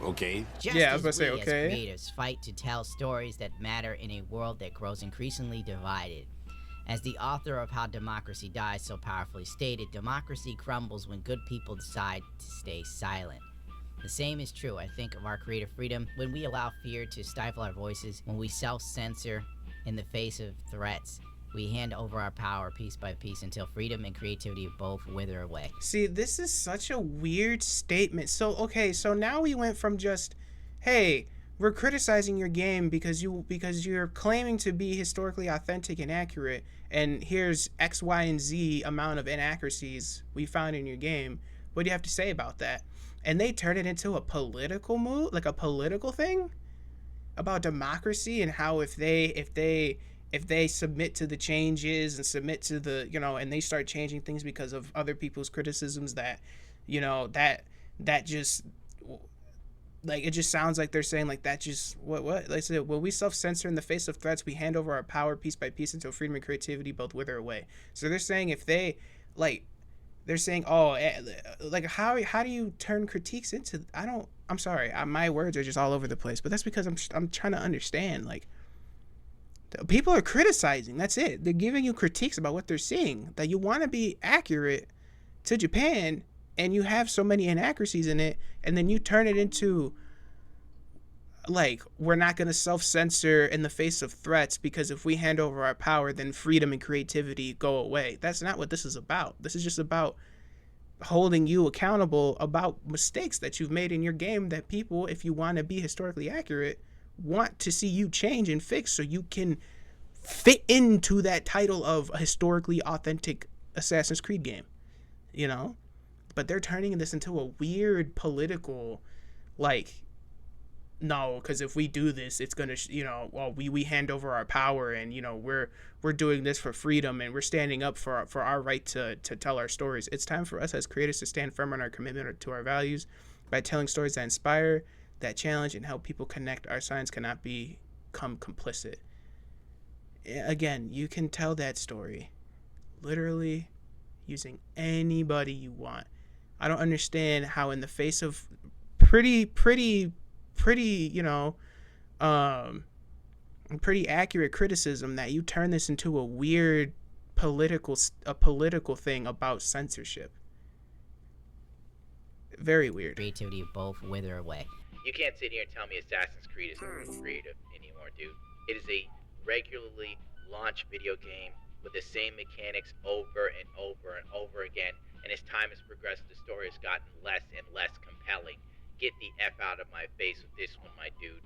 Okay. Just Yeah, I was as about to say, we okay. as creators fight to tell stories that matter in a world that grows increasingly divided. As the author of How Democracy Dies so powerfully stated, democracy crumbles when good people decide to stay silent. The same is true, I think, of our creative freedom when we allow fear to stifle our voices, when we self-censor in the face of threats. We hand over our power piece by piece until freedom and creativity both wither away. See, this is such a weird statement. So, okay, so now we went from just, hey, we're criticizing your game because you're claiming to be historically authentic and accurate, and here's X, Y, and Z amount of inaccuracies we found in your game. What do you have to say about that? And they turn it into a political move, like a political thing about democracy, and how if they submit to the changes and submit to the, and they start changing things because of other people's criticisms, that, that just, like, it just sounds like they're saying, like, that just, what, like I said, when we self-censor in the face of threats, we hand over our power piece by piece until freedom and creativity both wither away. So they're saying if they, like, they're saying, oh, like, how do you turn critiques into, I'm sorry, my words are just all over the place, but that's because I'm trying to understand, like, people are criticizing. That's it. They're giving you critiques about what they're seeing. That you want to be accurate to Japan, and you have so many inaccuracies in it, and then you turn it into, like, we're not going to self-censor in the face of threats because if we hand over our power, then freedom and creativity go away. That's not what this is about. This is just about holding you accountable about mistakes that you've made in your game that people, if you want to be historically accurate, want to see you change and fix so you can fit into that title of a historically authentic Assassin's Creed game, But they're turning this into a weird political, like, no, because if we do this, it's gonna, we hand over our power, and we're doing this for freedom, and we're standing up for our right to tell our stories. It's time for us as creators to stand firm on our commitment to our values by telling stories that inspire, that challenge, and help people connect. Our science cannot become complicit. Again, you can tell that story literally using anybody you want. I don't understand how in the face of pretty accurate criticism that you turn this into a weird political thing about censorship. Very weird. Creativity both wither away. You can't sit here and tell me Assassin's Creed isn't creative anymore, dude. It is a regularly launched video game with the same mechanics over and over and over again, and as time has progressed, the story has gotten less and less compelling. Get the F out of my face with this one, my dude.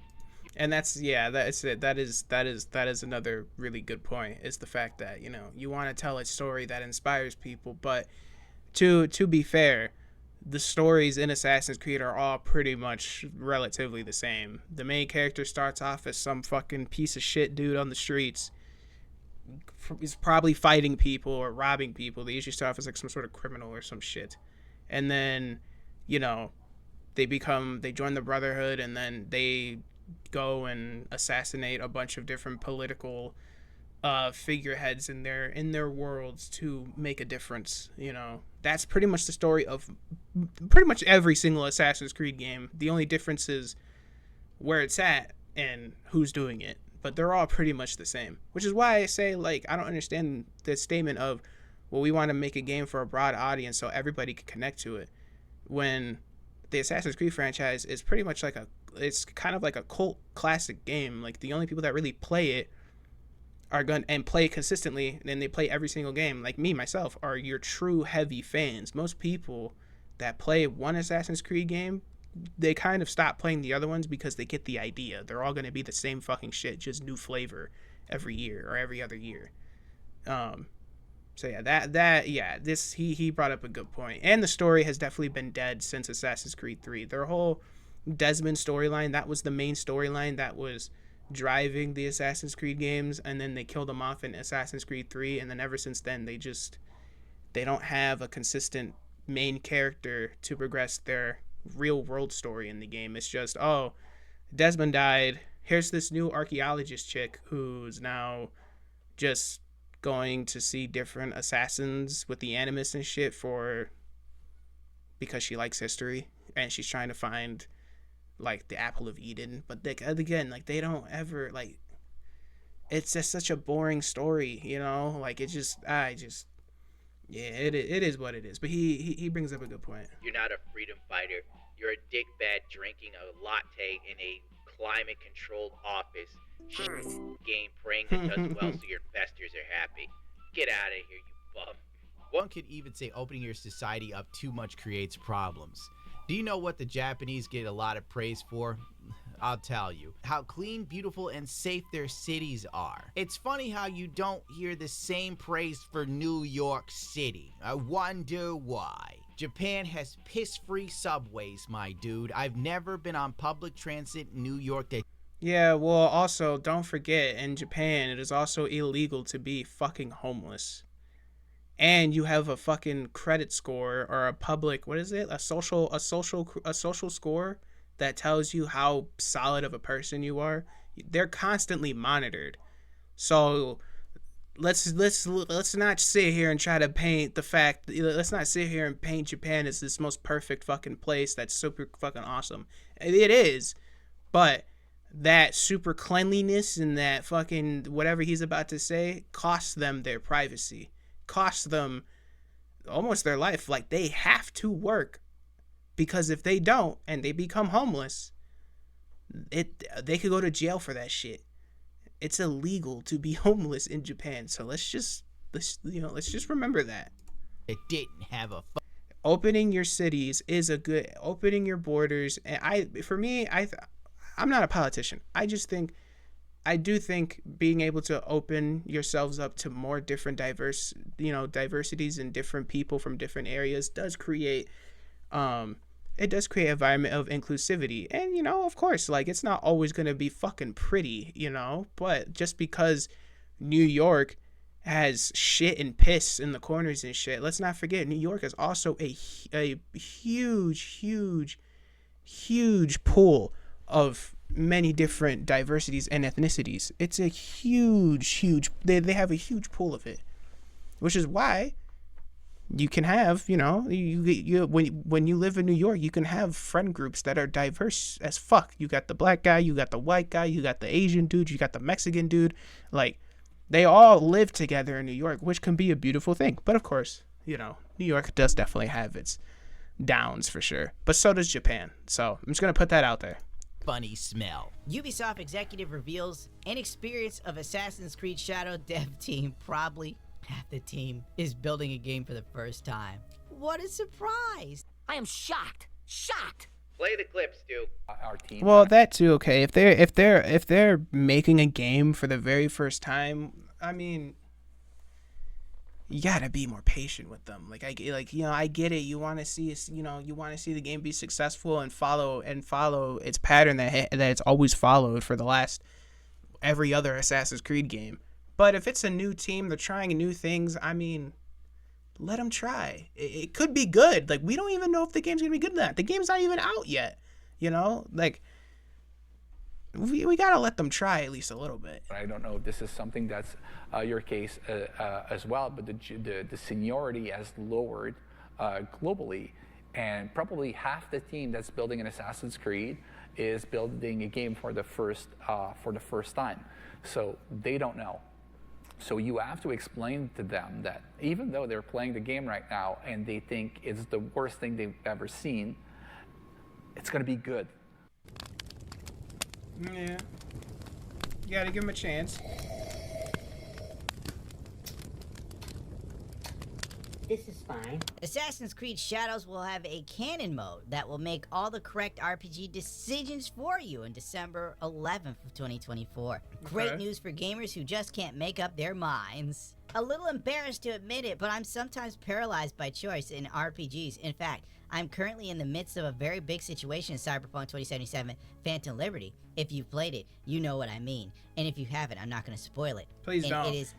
And that's that's it. That is another really good point, is the fact that, you know, you want to tell a story that inspires people, but to be fair, the stories in Assassin's Creed are all pretty much relatively the same. The main character starts off as some fucking piece of shit dude on the streets. He's probably fighting people or robbing people. They usually start off as like some sort of criminal or some shit. And then, you know, they join the Brotherhood, and then they go and assassinate a bunch of different political figureheads in their worlds to make a difference. You know, that's pretty much the story of pretty much every single Assassin's Creed game. The only difference is where it's at and who's doing it, but they're all pretty much the same, which is why I say, like, I don't understand the statement of, well, we want to make a game for a broad audience so everybody can connect to it, when the Assassin's Creed franchise is pretty much like it's kind of like a cult classic game. Like, the only people that really play it are going and play consistently, and they play every single game, like me myself, are your true heavy fans. Most people that play one Assassin's Creed game, they kind of stop playing the other ones because they get the idea. They're all going to be the same fucking shit, just new flavor every year or every other year. So yeah, he brought up a good point. And the story has definitely been dead since Assassin's Creed 3. Their whole Desmond storyline, that was the main storyline that was driving the Assassin's Creed games, and then they killed him off in Assassin's Creed 3, and then ever since then they don't have a consistent main character to progress their real world story in the game. It's just, oh, Desmond died, here's this new archaeologist chick who's now just going to see different assassins with the Animus and shit because she likes history, and she's trying to find like the apple of Eden. But again, like, they don't ever, like, it's just such a boring story, you know, like, it is what it is. But he brings up a good point. You're not a freedom fighter. You're a dickbag drinking a latte in a climate-controlled office, game praying it does well so your investors are happy. Get out of here, you bum. One could even say opening your society up too much creates problems. Do you know what the Japanese get a lot of praise for? I'll tell you. How clean, beautiful, and safe their cities are. It's funny how you don't hear the same praise for New York City. I wonder why. Japan has piss-free subways, my dude. I've never been on public transit in New York that... Yeah, well, also, don't forget, in Japan, it is also illegal to be fucking homeless. And you have a fucking credit score, or a public, what is it? A social score that tells you how solid of a person you are. They're constantly monitored. So let's not sit here and try to paint the fact. Let's not sit here and paint Japan as this most perfect fucking place that's super fucking awesome. It is, but that super cleanliness and that fucking whatever he's about to say costs them their privacy. Costs them almost their life. Like, they have to work, because if they don't and they become homeless, they could go to jail for that shit. It's illegal to be homeless in Japan. So let's just remember that. It didn't have a opening your cities is a good, opening your borders. And I'm not a politician. I do think being able to open yourselves up to more different diversities and different people from different areas does create an environment of inclusivity. And, of course, like, it's not always going to be fucking pretty, but just because New York has shit and piss in the corners and shit, let's not forget New York is also a huge pool of many different diversities and ethnicities. It's a huge they have a huge pool of it, which is why you can have, when you live in New York, you can have friend groups that are diverse as fuck. You got the black guy, you got the white guy, you got the Asian dude, you got the Mexican dude. Like, they all live together in New York, which can be a beautiful thing. But of course, New York does definitely have its downs for sure, but so does Japan. So I'm just gonna put that out there. Funny smell. Ubisoft executive reveals inexperience of Assassin's Creed Shadow dev team. Probably half the team is building a game for the first time. What a surprise! I am shocked. Play the clip, Stu. our team. Well, that too. Okay, if they're making a game for the very first time, I mean, you gotta be more patient with them. Like I get it. You want to see you want to see the game be successful and follow its pattern that it's always followed for the last every other Assassin's Creed game. But if it's a new team, they're trying new things. I mean, let them try. It could be good. Like, we don't even know if the game's gonna be good or not. The game's not even out yet. Like, we gotta let them try at least a little bit. I don't know if this is something that's your case as well, but the seniority has lowered globally, and probably half the team that's building an Assassin's Creed is building a game for the first time, so they don't know. So you have to explain to them that even though they're playing the game right now and they think it's the worst thing they've ever seen, it's going to be good. Yeah. You gotta give them a chance. This is fine. Assassin's Creed Shadows will have a canon mode that will make all the correct RPG decisions for you on December 11th of 2024. Great news for gamers who just can't make up their minds. A little embarrassed to admit it, but I'm sometimes paralyzed by choice in RPGs. In fact, I'm currently in the midst of a very big situation in Cyberpunk 2077 Phantom Liberty. If you've played it, you know what I mean. And if you haven't, I'm not going to spoil it. Please And don't. It is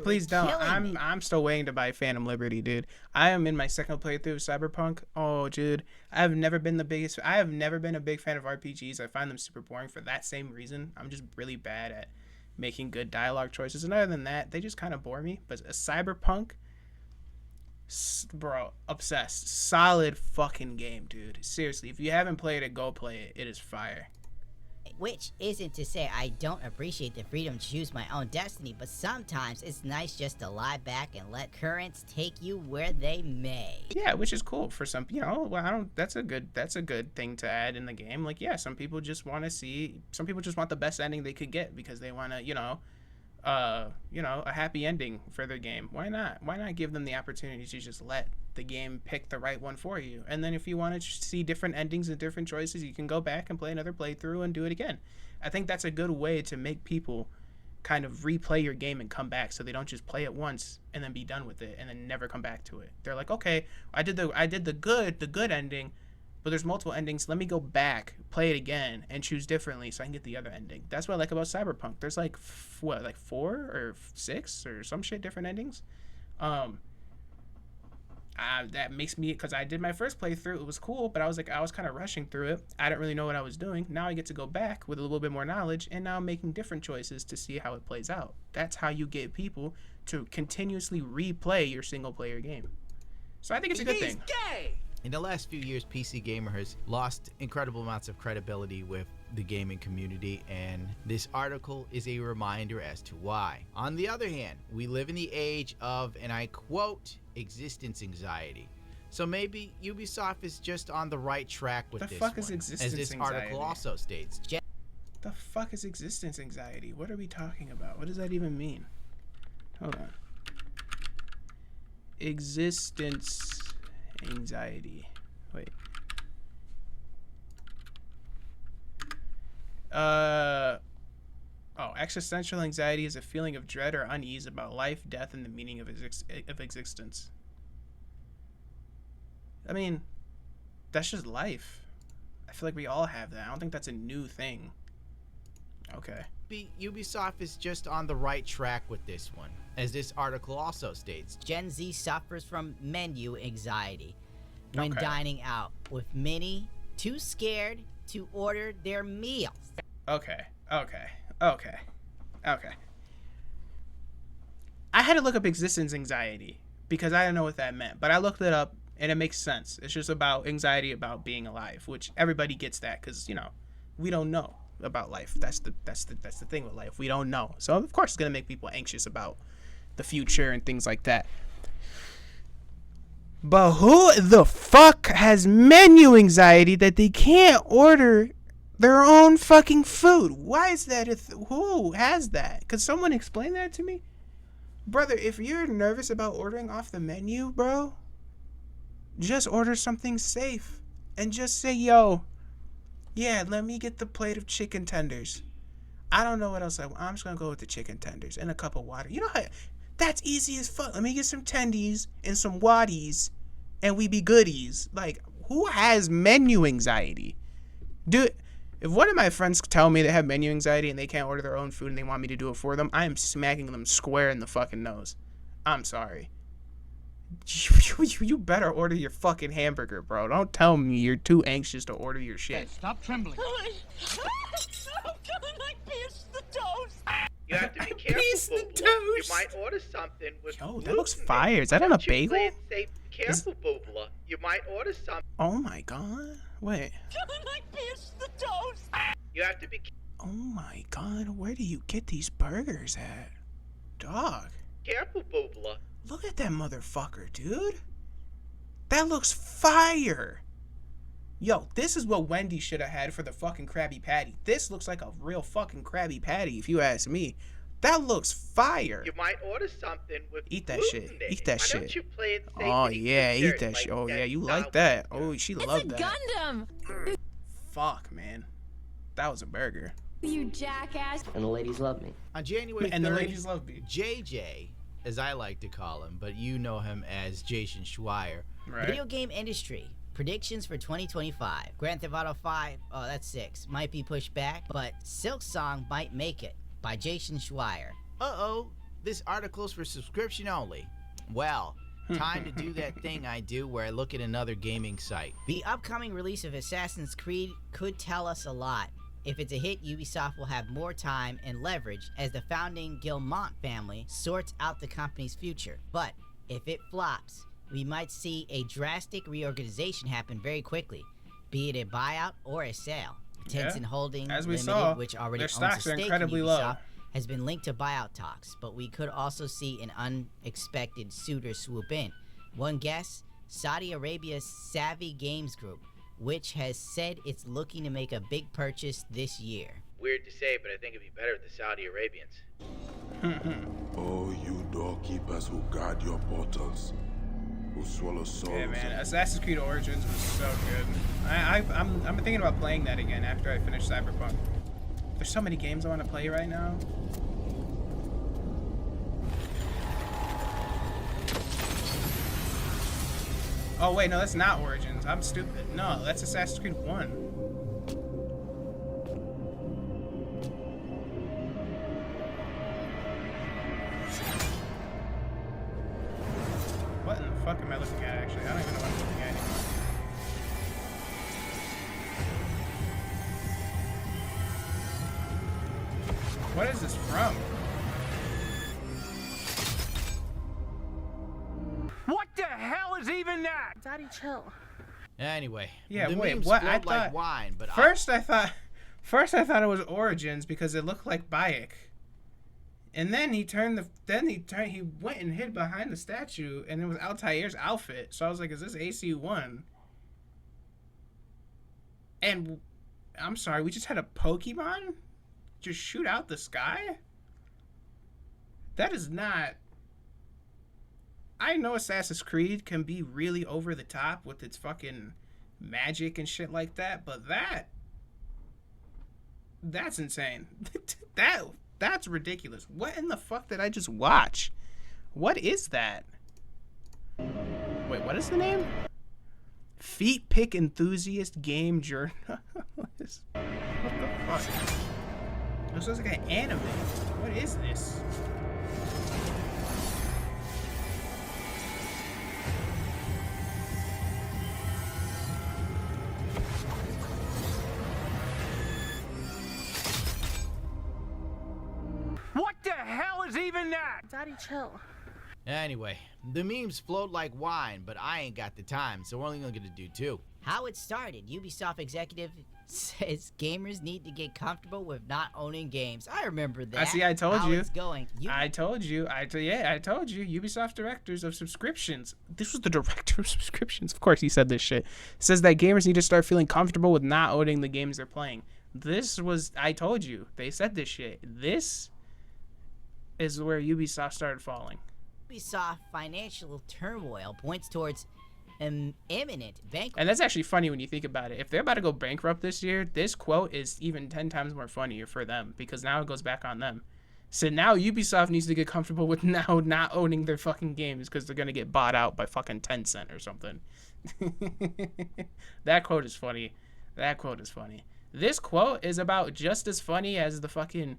Please don't. killing me. I'm still waiting to buy Phantom Liberty, dude. I am in my second playthrough of Cyberpunk. Oh, dude. I have never been a big fan of RPGs. I find them super boring for that same reason. I'm just really bad at making good dialogue choices. And other than that, they just kind of bore me. But a Cyberpunk, bro, obsessed. Solid fucking game, dude. Seriously, if you haven't played it, go play it. It is fire. Which isn't to say I don't appreciate the freedom to choose my own destiny, but sometimes it's nice just to lie back and let currents take you where they may. Yeah, which is cool for some, that's a good thing to add in the game. Like, yeah, some people just want the best ending they could get because they want to, a happy ending for their game. Why not give them the opportunity to just let the game pick the right one for you? And then if you want to see different endings and different choices, you can go back and play another playthrough and do it again. I think that's a good way to make people kind of replay your game and come back, so they don't just play it once and then be done with it and then never come back to it. They're like, okay, I did the good ending, but there's multiple endings. Let me go back, play it again, and choose differently so I can get the other ending. That's what I like about Cyberpunk. There's like 4 or 6 or some shit different endings. That makes me, because I did my first playthrough, it was cool, but I was kind of rushing through it. I didn't really know what I was doing. Now I get to go back with a little bit more knowledge, and now I'm making different choices to see how it plays out. That's how you get people to continuously replay your single player game. So I think it's a good thing. In the last few years, PC Gamer has lost incredible amounts of credibility with the gaming community, and this article is a reminder as to why. On the other hand, we live in the age of, and I quote, existence anxiety. So maybe Ubisoft is just on the right track with this one, is existence as this anxiety? article also states. The fuck is existence anxiety? What are we talking about? What does that even mean? Hold on. Existence anxiety. Wait. Existential anxiety is a feeling of dread or unease about life, death, and the meaning of existence. I mean, that's just life. I feel like we all have that. I don't think that's a new thing. Okay. Ubisoft is just on the right track with this one, as this article also states. Gen Z suffers from menu anxiety when dining out, with many too scared to order their meals. Okay. I had to look up existence anxiety because I didn't know what that meant, but I looked it up and it makes sense. It's just about anxiety about being alive, which everybody gets that because, we don't know about life. That's the thing with life. We don't know. So of course it's going to make people anxious about the future and things like that. But who the fuck has menu anxiety that they can't order their own fucking food? Why is that who has that? Could someone explain that to me? Brother, if you're nervous about ordering off the menu, bro, just order something safe and just say, yo, Yeah, let me get the plate of chicken tenders. I don't know what else I'm just gonna go with the chicken tenders and a cup of water. You know how that's easy as fuck. Let me get some tendies and some waddies, and we be goodies. Like, who has menu anxiety? Dude, if one of my friends tell me they have menu anxiety and they can't order their own food and they want me to do it for them, I am smacking them square in the fucking nose. I'm sorry. You better order your fucking hamburger, bro. Don't tell me you're too anxious to order your shit. Stop trembling. You have to be careful. Piece the Boobla. You toast. might order something with Yo, that gluten looks in it. fire. Is that on a Don't you bagel? play it safe. Be careful, Boobla. You might order something. Oh my god. Wait. You have to be Oh my god. Where do you get these burgers at? Dog. careful, Boobla. Look at that motherfucker, dude. That looks fire. Yo, this is what Wendy should have had for the fucking Krabby Patty. This looks like a real fucking Krabby Patty, if you ask me. That looks fire. You might order something with Eat that gluten shit. in it. Eat that Why shit. Don't you play it safe Oh and eat yeah, eat dessert that like shit. Oh yeah, that you like South that. Park. Oh, she loved that. Gundam! Fuck, man. That was a burger. You jackass! And the ladies love me. On January 3rd, And the ladies love me. JJ, as I like to call him, but you know him as Jason Schreier, Right. Video game industry. Predictions for 2025. Grand Theft Auto 5, oh that's 6, might be pushed back, but Silk Song might make it, by Jason Schreier. Uh-oh, this article's for subscription only. Well, time to do that thing I do where I look at another gaming site. The upcoming release of Assassin's Creed could tell us a lot. If it's a hit, Ubisoft will have more time and leverage as the founding Guillemot family sorts out the company's future. But if it flops, we might see a drastic reorganization happen very quickly, be it a buyout or a sale. Tencent Holding As we Limited, saw, which already their owns a stocks are stake in incredibly low. Ubisoft, has been linked to buyout talks, but we could also see an unexpected suitor swoop in. One guess, Saudi Arabia's Savvy Games Group, which has said it's looking to make a big purchase this year. Weird to say, but I think it'd be better with the Saudi Arabians. Oh, you doorkeepers who guard your portals, who swallow souls. Yeah, man. Assassin's Creed Origins was so good. I'm thinking about playing that again after I finish Cyberpunk. There's so many games I want to play right now. Oh wait, no, that's not Origins. I'm stupid. No, that's Assassin's Creed 1. What in the fuck am I looking at, actually? I don't even know what I'm looking at anymore. What is this from? What the hell is even that? Daddy, chill. Anyway, Yeah, the wait, memes what? flowed I like thought wine, but first I thought it was Origins because it looked like Bayek. And then he went and hid behind the statue, and it was Altair's outfit. So I was like, "Is this AC1?" And I'm sorry, we just had a Pokemon just shoot out the sky. That is not. I know Assassin's Creed can be really over the top with its fucking magic and shit like that, but that's insane. That's ridiculous. What in the fuck did I just watch? What is that? Wait, what is the name? Feet Pick Enthusiast Game Journalist. What the fuck? This looks like an anime. What is this? What the hell is even that? Daddy, chill. anyway, the memes flowed like wine, but I ain't got the time, so we're only gonna do two. How it started, Ubisoft executive says gamers need to get comfortable with not owning games. I remember that. I told How you. it's going. I told you. I told you. Ubisoft directors of subscriptions. This was the director of subscriptions. Of course, he said this shit. Says that gamers need to start feeling comfortable with not owning the games they're playing. I told you. They said this shit. This is where Ubisoft started falling. Ubisoft financial turmoil points towards imminent bankruptcy. And that's actually funny when you think about it. If they're about to go bankrupt this year, this quote is even 10 times more funnier for them because now it goes back on them. So now Ubisoft needs to get comfortable with now not owning their fucking games because they're going to get bought out by fucking Tencent or something. That quote is funny. That quote is funny. This quote is about just as funny as the fucking,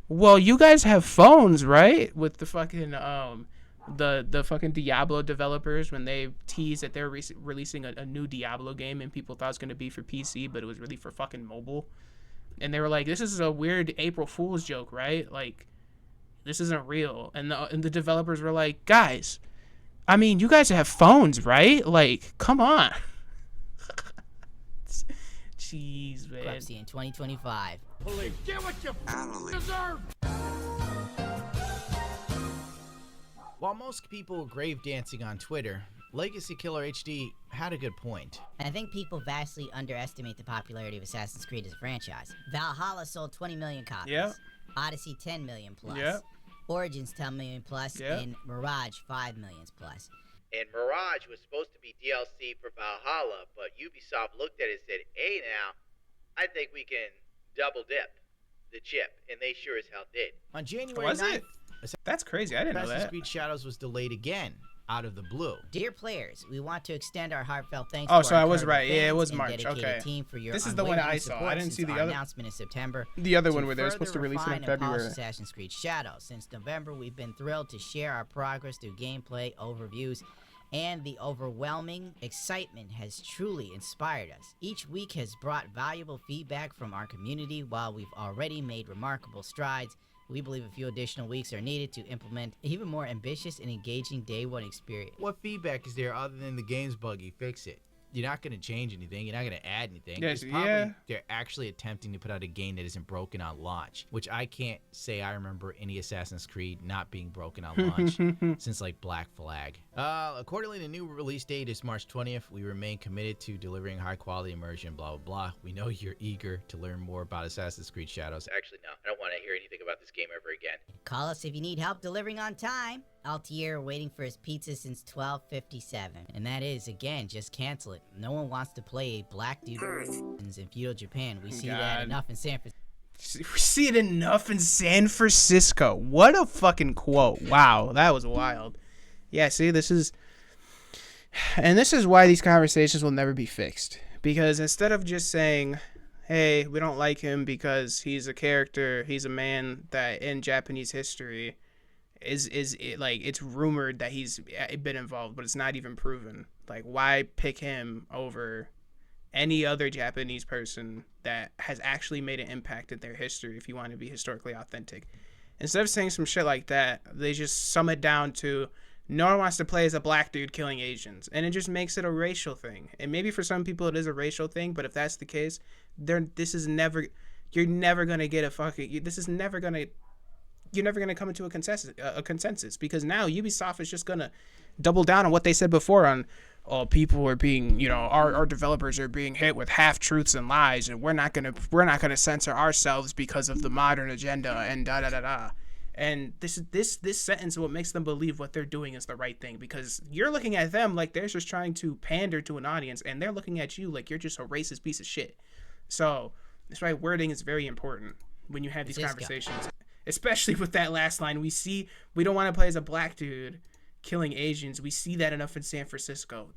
well, you guys have phones, right? With the fucking, the fucking Diablo developers when they teased that they're releasing a new Diablo game and people thought it was going to be for PC, but it was really for fucking mobile. And they were like, this is a weird April Fool's joke, right? Like, this isn't real. And the developers were like, guys, I mean, you guys have phones, right? Like, come on. Jeez, man. In 2025. Police, get what you deserve! While most people grave dancing on Twitter, Legacy Killer HD had a good point. And I think people vastly underestimate the popularity of Assassin's Creed as a franchise. Valhalla sold 20 million copies. Yep. Odyssey 10 million plus. Yep. Origins 10 million plus. Yep. And Mirage 5 million plus. And Mirage was supposed to be DLC for Valhalla, but Ubisoft looked at it and said, hey now, I think we can double dip the chip. And they sure as hell did. On January Was 9th, it? That's crazy. I didn't know Assassin's that. Creed Shadows was delayed again, out of the blue. Dear players, we want to extend our heartfelt thanks Oh, to so our I was incredible right. Yeah, it fans was and March. dedicated Okay. team for your This is the one unwavering I saw. I support didn't see since the our other- announcement in September. The other one To where they were supposed to further release it in refine and polish February. Assassin's Creed Shadows. Since November, we've been thrilled to share our progress through gameplay overviews, and the overwhelming excitement has truly inspired us. Each week has brought valuable feedback from our community. While we've already made remarkable strides, we believe a few additional weeks are needed to implement an even more ambitious and engaging day one experience. What feedback is there other than the game's buggy? Fix it. You're not going to change anything. You're not going to add anything. Yes, It's probably yeah. they're actually attempting to put out a game that isn't broken on launch, which I can't say I remember any Assassin's Creed not being broken on launch since like Black Flag. Accordingly, the new release date is March 20th. We remain committed to delivering high quality immersion, blah, blah, blah. We know you're eager to learn more about Assassin's Creed Shadows. Actually, no. I don't want to hear anything about this game ever again. Call us if you need help delivering on time. Altair waiting for his pizza since 12:57. And that is, again, just cancel it. No one wants to play a black dude in feudal Japan. We see that God. enough in San Francisco. We see it enough in San Francisco. What a fucking quote. Wow, that was wild. Yeah, see, this is why these conversations will never be fixed. Because instead of just saying, hey, we don't like him because he's a character, he's a man that in Japanese history is like, it's rumored that he's been involved, but it's not even proven. Like, why pick him over any other Japanese person that has actually made an impact in their history if you want to be historically authentic? Instead of saying some shit like that, they just sum it down to no one wants to play as a black dude killing Asians. And it just makes it a racial thing. And maybe for some people it is a racial thing, but if that's the case, you're never going to get a fucking, you're never going to come into a consensus because now Ubisoft is just going to double down on what they said before on, oh, people are being, our developers are being hit with half truths and lies, and we're not gonna censor ourselves because of the modern agenda and da da da da. And this sentence is what makes them believe what they're doing is the right thing, because you're looking at them like they're just trying to pander to an audience, and they're looking at you like you're just a racist piece of shit. So that's why wording is very important when you have these conversations, especially with that last line. We don't want to play as a black dude killing Asians. We see that enough in San Francisco.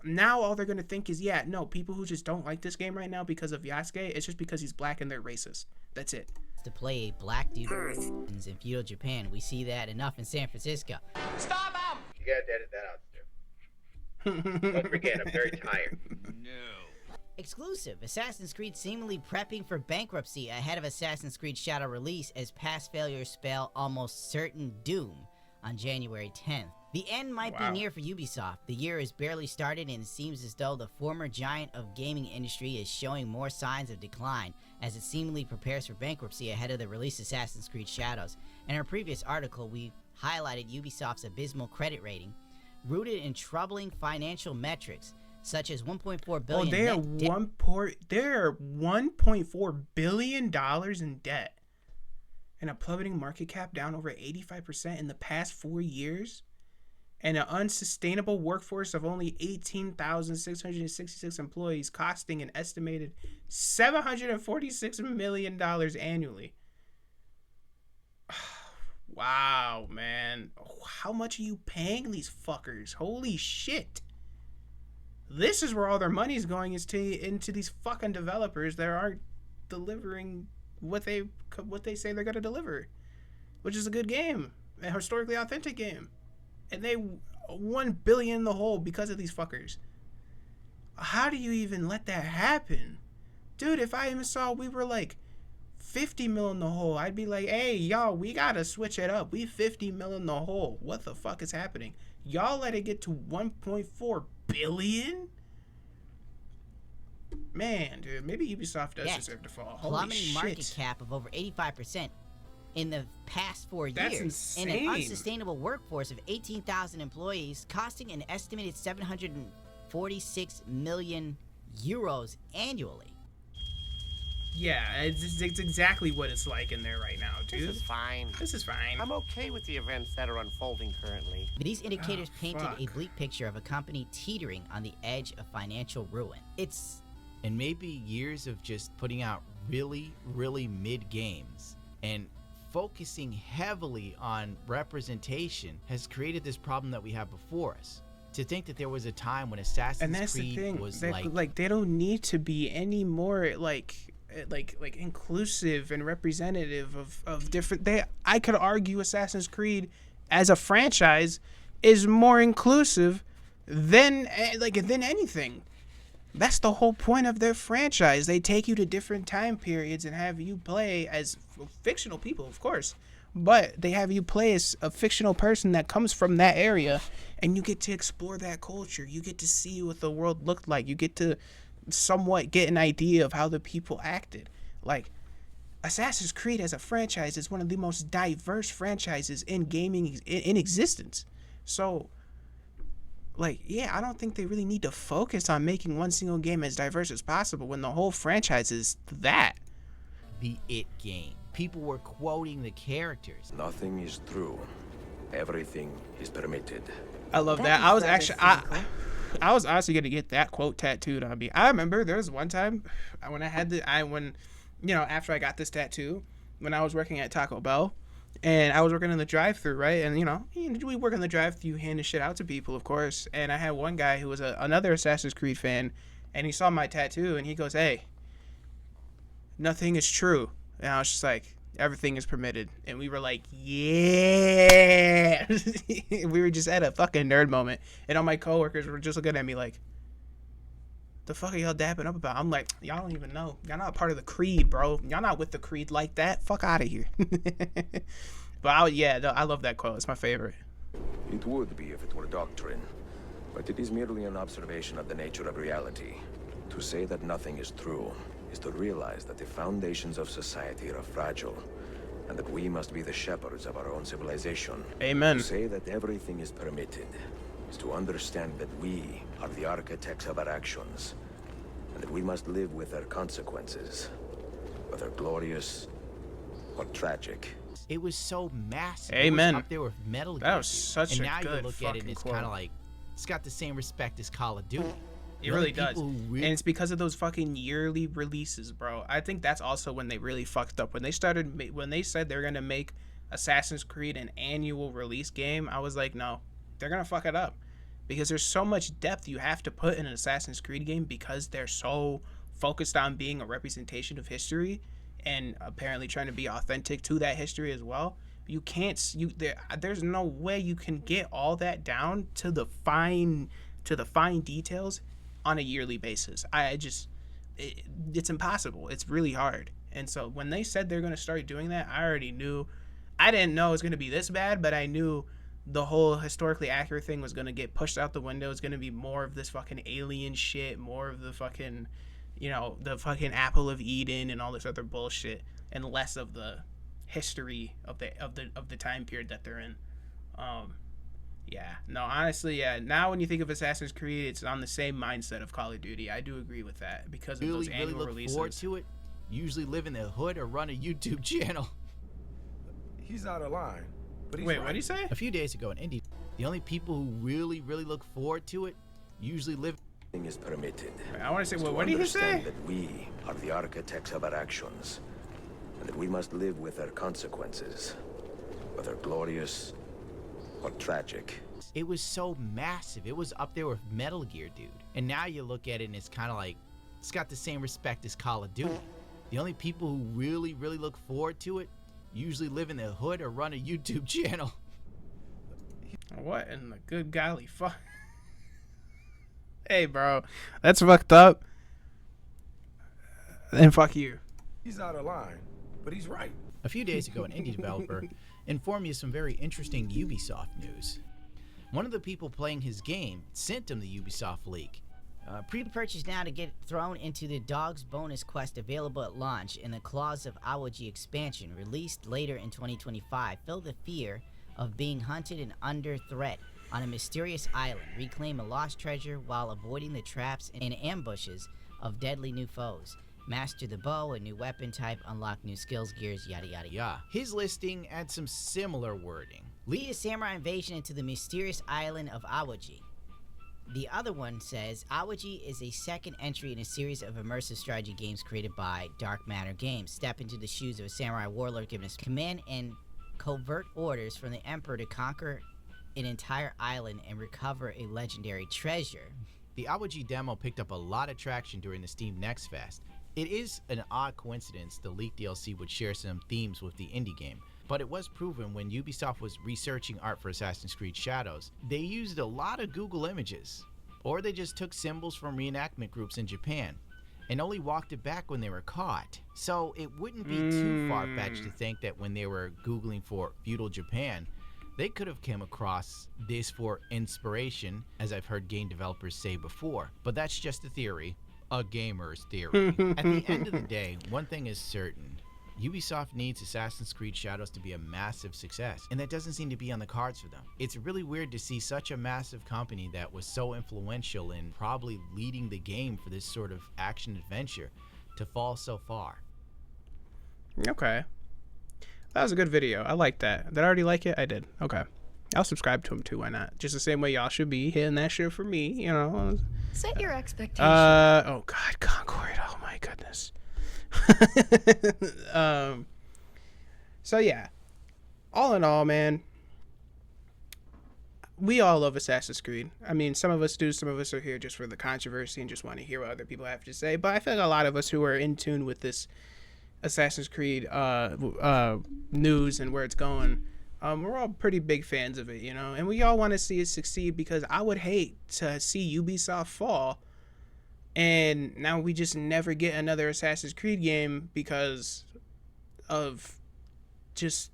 Now all they're going to think is, yeah, no, people who just don't like this game right now because of Yasuke, it's just because he's black and they're racist. That's it. To play a black dude in feudal Japan. We see that enough in San Francisco. Stop him! You gotta edit that out, too. Don't forget, I'm very tired. Exclusive. Assassin's Creed seemingly prepping for bankruptcy ahead of Assassin's Creed Shadow release as past failures spell almost certain doom on January 10th. The end might be near for Ubisoft. The year has barely started and it seems as though the former giant of gaming industry is showing more signs of decline as it seemingly prepares for bankruptcy ahead of the release of Assassin's Creed Shadows. In our previous article, we highlighted Ubisoft's abysmal credit rating, rooted in troubling financial metrics such as $1.4 billion. They're $1.4 billion in debt. And a plummeting market cap down over 85% in the past 4 years. and an unsustainable workforce of only 18,666 employees, costing an estimated $746 million annually. Wow, man. How much are you paying these fuckers? Holy shit. This is where all their money's going, is into these fucking developers that aren't delivering what they say they're going to deliver, which is a good game, a historically authentic game. And they $1 billion in the hole because of these fuckers. How do you even let that happen? Dude, if I even saw we were like 50 mil in the hole, I'd be like, hey, y'all, we gotta switch it up. We 50 mil in the hole. What the fuck is happening? Y'all let it get to 1.4 billion? Man, dude, maybe Ubisoft does deserve to fall. Holy plummeting shit. market cap of over 85% in the past 4 That's years, insane. and an unsustainable workforce of 18,000 employees, costing an estimated 746 million euros annually. Yeah, it's exactly what it's like in there right now, dude. This is fine. This is fine. I'm okay with the events that are unfolding currently. But these indicators painted a fuck. bleak picture of a company teetering on the edge of financial ruin. And maybe years of just putting out really, really mid games and focusing heavily on representation has created this problem that we have before us. To think that there was a time when Assassin's And that's Creed the thing. was Like they don't need to be any more like inclusive and representative of different. I could argue Assassin's Creed as a franchise is more inclusive than anything. That's the whole point of their franchise. They take you to different time periods and have you play as fictional people, of course, but they have you play as a fictional person that comes from that area, and you get to explore that culture. You get to see what the world looked like. You get to somewhat get an idea of how the people acted. Like, Assassin's Creed as a franchise is one of the most diverse franchises in gaming in existence. So, like, yeah, I don't think they really need to focus on making one single game as diverse as possible when the whole franchise is that. the It game. People were quoting the characters. Nothing is true. Everything is permitted. I love that. I was actually I was honestly gonna get that quote tattooed on me. I remember there was one time when after I got this tattoo, when I was working at Taco Bell, and I was working in the drive-thru, right? And we work in the drive-thru, handing shit out to people, of course. And I had one guy who was another Assassin's Creed fan, and he saw my tattoo, and he goes, "Hey, nothing is true." And I was just like, "Everything is permitted." And we were like, yeah. We were just at a fucking nerd moment. And all my coworkers were just looking at me like, the fuck are y'all dapping up about? I'm like, y'all don't even know. Y'all not part of the creed, bro. Y'all not with the creed like that. Fuck out of here. But I love that quote. It's my favorite. It would be if it were doctrine, but it is merely an observation of the nature of reality. To say that nothing is true is to realize that the foundations of society are fragile, and that we must be the shepherds of our own civilization. Amen. To say that everything is permitted is to understand that we are the architects of our actions, and that we must live with their consequences, whether glorious or tragic. It was so massive. Amen. It was up there with Metal Gear. That was such and a now good you look at it and it's fucking kind of quote. like, it's got the same respect as Call of Duty. It really does. And it's because of those fucking yearly releases, bro. I think that's also when they really fucked up. When they said they're going to make Assassin's Creed an annual release game, I was like, no, they're going to fuck it up. Because there's so much depth you have to put in an Assassin's Creed game because they're so focused on being a representation of history and apparently trying to be authentic to that history as well. You can't, there's no way you can get all that down to the fine details on a yearly basis. It's impossible. It's really hard. And so when they said they're going to start doing that, I already knew. I didn't know it was going to be this bad, but I knew the whole historically accurate thing was going to get pushed out the window. It's going to be more of this fucking alien shit, more of the fucking, the fucking Apple of Eden and all this other bullshit, and less of the history of the time period that they're in. Yeah, no, honestly, yeah. Now when you think of Assassin's Creed, it's on the same mindset of Call of Duty. I do agree with that because of those annual look releases. Forward to it. Usually live in the hood or run a YouTube channel. He's out of line. But he's Wait, right. what did he say? A few days ago in Indy, the only people who really look forward to it usually live. Is permitted. I want to say, is well, to what did he say? understand that we are the architects of our actions, and that we must live with their consequences, whether glorious or tragic. It was so massive. It was up there with Metal Gear, dude. And now you look at it and it's kind of like, it's got the same respect as Call of Duty. The only people who really look forward to it usually live in the hood or run a YouTube channel. What in the good golly fuck? Hey, bro, that's fucked up. And fuck you. He's out of line, but he's right. A few days ago, an indie developer informed me of some very interesting Ubisoft news. One of the people playing his game sent him the Ubisoft leak. Pre-purchase now to get thrown into the Dog's Bonus quest available at launch in the Claws of Awaji expansion, released later in 2025. Feel the fear of being hunted and under threat on a mysterious island. Reclaim a lost treasure while avoiding the traps and ambushes of deadly new foes. Master the bow, a new weapon type, unlock new skills, gears, yada yada yada. His listing adds some similar wording. Lead a samurai invasion into the mysterious island of Awaji. The other one says, Awaji is a second entry in a series of immersive strategy games created by Dark Matter Games. Step into the shoes of a samurai warlord given us command and covert orders from the Emperor to conquer an entire island and recover a legendary treasure. The Awaji demo picked up a lot of traction during the Steam Next Fest. It is an odd coincidence the leaked DLC would share some themes with the indie game, but it was proven when Ubisoft was researching art for Assassin's Creed Shadows, they used a lot of Google images, or they just took symbols from reenactment groups in Japan, and only walked it back when they were caught. So it wouldn't be too far-fetched to think that when they were Googling for feudal Japan, they could have come across this for inspiration, as I've heard game developers say before, but that's just a theory. A gamer's theory. At the end of the day, one thing is certain. Ubisoft needs Assassin's Creed Shadows to be a massive success, and that doesn't seem to be on the cards for them. It's really weird to see such a massive company that was so influential in probably leading the game for this sort of action-adventure to fall so far. Okay. That was a good video. I like that. Did I already like it? I did. Okay. I'll subscribe to him too. Why not? Just the same way y'all should be hitting that shit for me, you know. Set your expectations. Oh God, Concord. Oh my goodness. So yeah. All in all, man, we all love Assassin's Creed. I mean, some of us do, some of us are here just for the controversy and just want to hear what other people have to say. But I feel like a lot of us who are in tune with this Assassin's Creed news and where it's going, we're all pretty big fans of it, you know, and we all want to see it succeed, because I would hate to see Ubisoft fall and now we just never get another Assassin's Creed game because of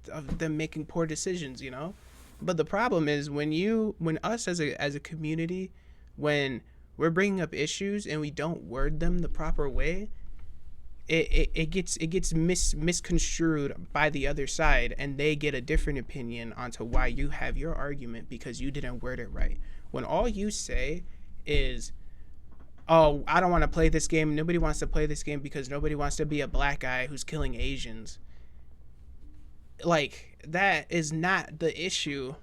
them making poor decisions, you know. But the problem is when us as a community, when we're bringing up issues and we don't word them the proper way, it gets misconstrued by the other side, and they get a different opinion onto why you have your argument because you didn't word it right. When all you say is, oh, I don't want to play this game, nobody wants to play this game because nobody wants to be a black guy who's killing Asians, like, that is not the issue.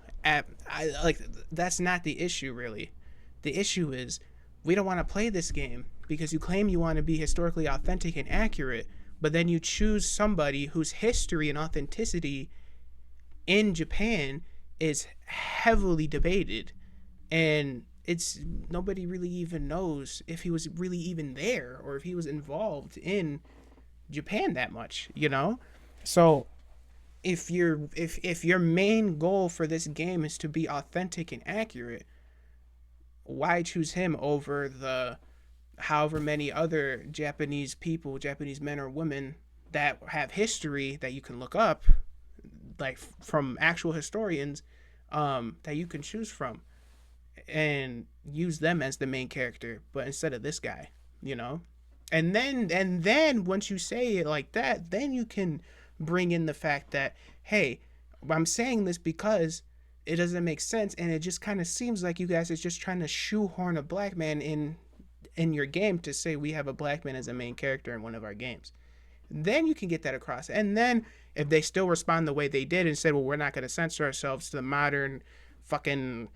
That's not the issue, really. The issue is we don't want to play this game because you claim you want to be historically authentic and accurate, but then you choose somebody whose history and authenticity in Japan is heavily debated, and it's nobody really even knows if he was really even there or if he was involved in Japan that much, you know. So if your main goal for this game is to be authentic and accurate, why choose him over the however many other Japanese people, Japanese men or women that have history that you can look up, like from actual historians, that you can choose from and use them as the main character, but instead of this guy, you know? And then once you say it like that, then you can bring in the fact that, hey, I'm saying this because it doesn't make sense, and it just kind of seems like you guys are just trying to shoehorn a black man in your game to say we have a black man as a main character in one of our games. then you can get that across. And then if they still respond the way they did and said, well, we're not going to censor ourselves to the modern fucking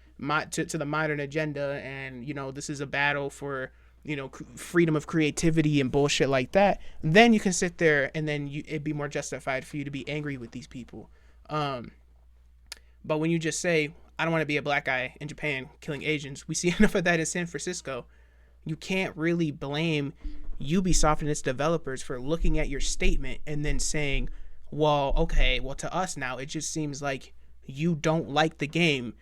to the modern agenda, and you know, this is a battle for, you know, freedom of creativity and bullshit like that, then you can sit there and then it'd be more justified for you to be angry with these people. But when you just say, I don't want to be a black guy in Japan killing Asians, we see enough of that in San Francisco. You can't really blame Ubisoft and its developers for looking at your statement and then saying, well, okay, well, to us now, it just seems like you don't like the game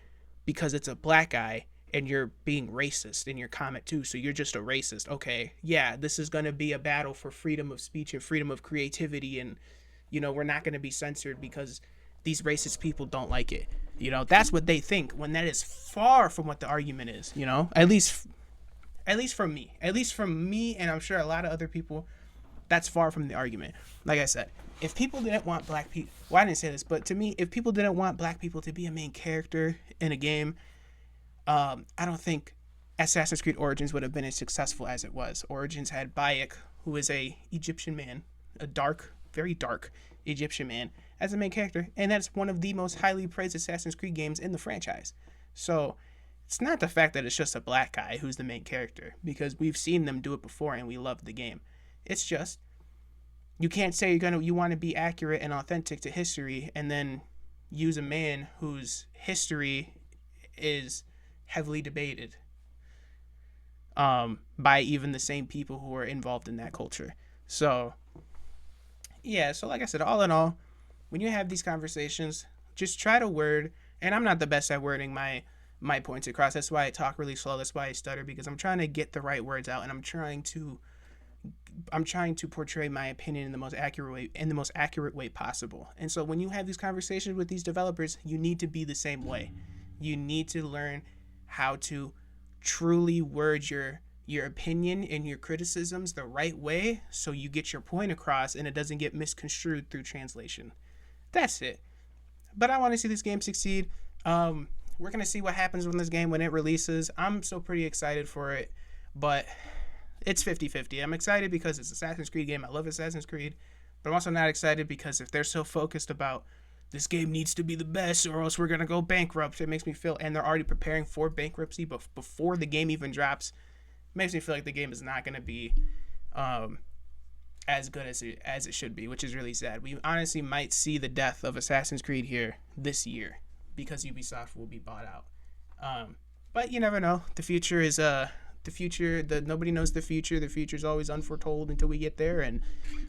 because it's a black guy and you're being racist in your comment too. So you're just a racist. Okay, yeah, this is going to be a battle for freedom of speech and freedom of creativity. And, you know, we're not going to be censored because these racist people don't like it. You know, that's what they think, when that is far from what the argument is, you know, at least from me, and I'm sure a lot of other people, that's far from the argument. Like I said, if people didn't want black people, well, I didn't say this, but to me, if people didn't want black people to be a main character in a game, I don't think Assassin's Creed Origins would have been as successful as it was. Origins had Bayek, who is a Egyptian man, a dark, very dark Egyptian man, as a main character, and that's one of the most highly praised Assassin's Creed games in the franchise. So it's not the fact that it's just a black guy who's the main character, because we've seen them do it before and we love the game. It's just, you can't say you want to be accurate and authentic to history and then use a man whose history is heavily debated by even the same people who are involved in that culture. So yeah, so like I said, all in all, when you have these conversations, just try to word, and I'm not the best at wording my points across. That's why I talk really slow. That's why I stutter, because I'm trying to get the right words out, and I'm trying to portray my opinion in the most accurate way possible. And so when you have these conversations with these developers, you need to be the same way. You need to learn how to truly word your opinion and your criticisms the right way, so you get your point across and it doesn't get misconstrued through translation. That's it. But I want to see this game succeed. We're going to see what happens when it releases. I'm so pretty excited for it, but it's 50-50. I'm excited because it's an Assassin's Creed game. I love Assassin's Creed, but I'm also not excited because if they're so focused about this game needs to be the best or else we're going to go bankrupt, it makes me feel, and they're already preparing for bankruptcy before the game even drops, it makes me feel like the game is not going to be as good as it should be, which is really sad. We honestly might see the death of Assassin's Creed here this year because Ubisoft will be bought out. But you never know. The future is nobody knows the future. The future is always unforetold until we get there, and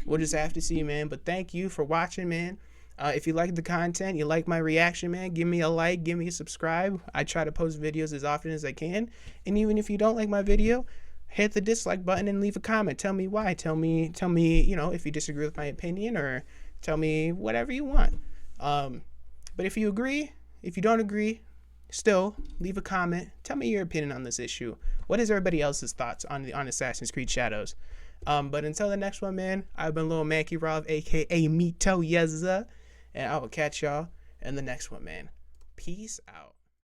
we'll just have to see, man. But thank you for watching, man. If you like the content, you like my reaction, man, give me a like, give me a subscribe. I try to post videos as often as I can. And even if you don't like my video, hit the dislike button and leave a comment. Tell me why. Tell me, you know, if you disagree with my opinion, or tell me whatever you want. But if you agree, if you don't agree, still leave a comment. Tell me your opinion on this issue. What is everybody else's thoughts on Assassin's Creed Shadows? But until the next one, man, I've been Lil Mankey-Rob, aka Mito Yeza, and I will catch y'all in the next one, man. Peace out.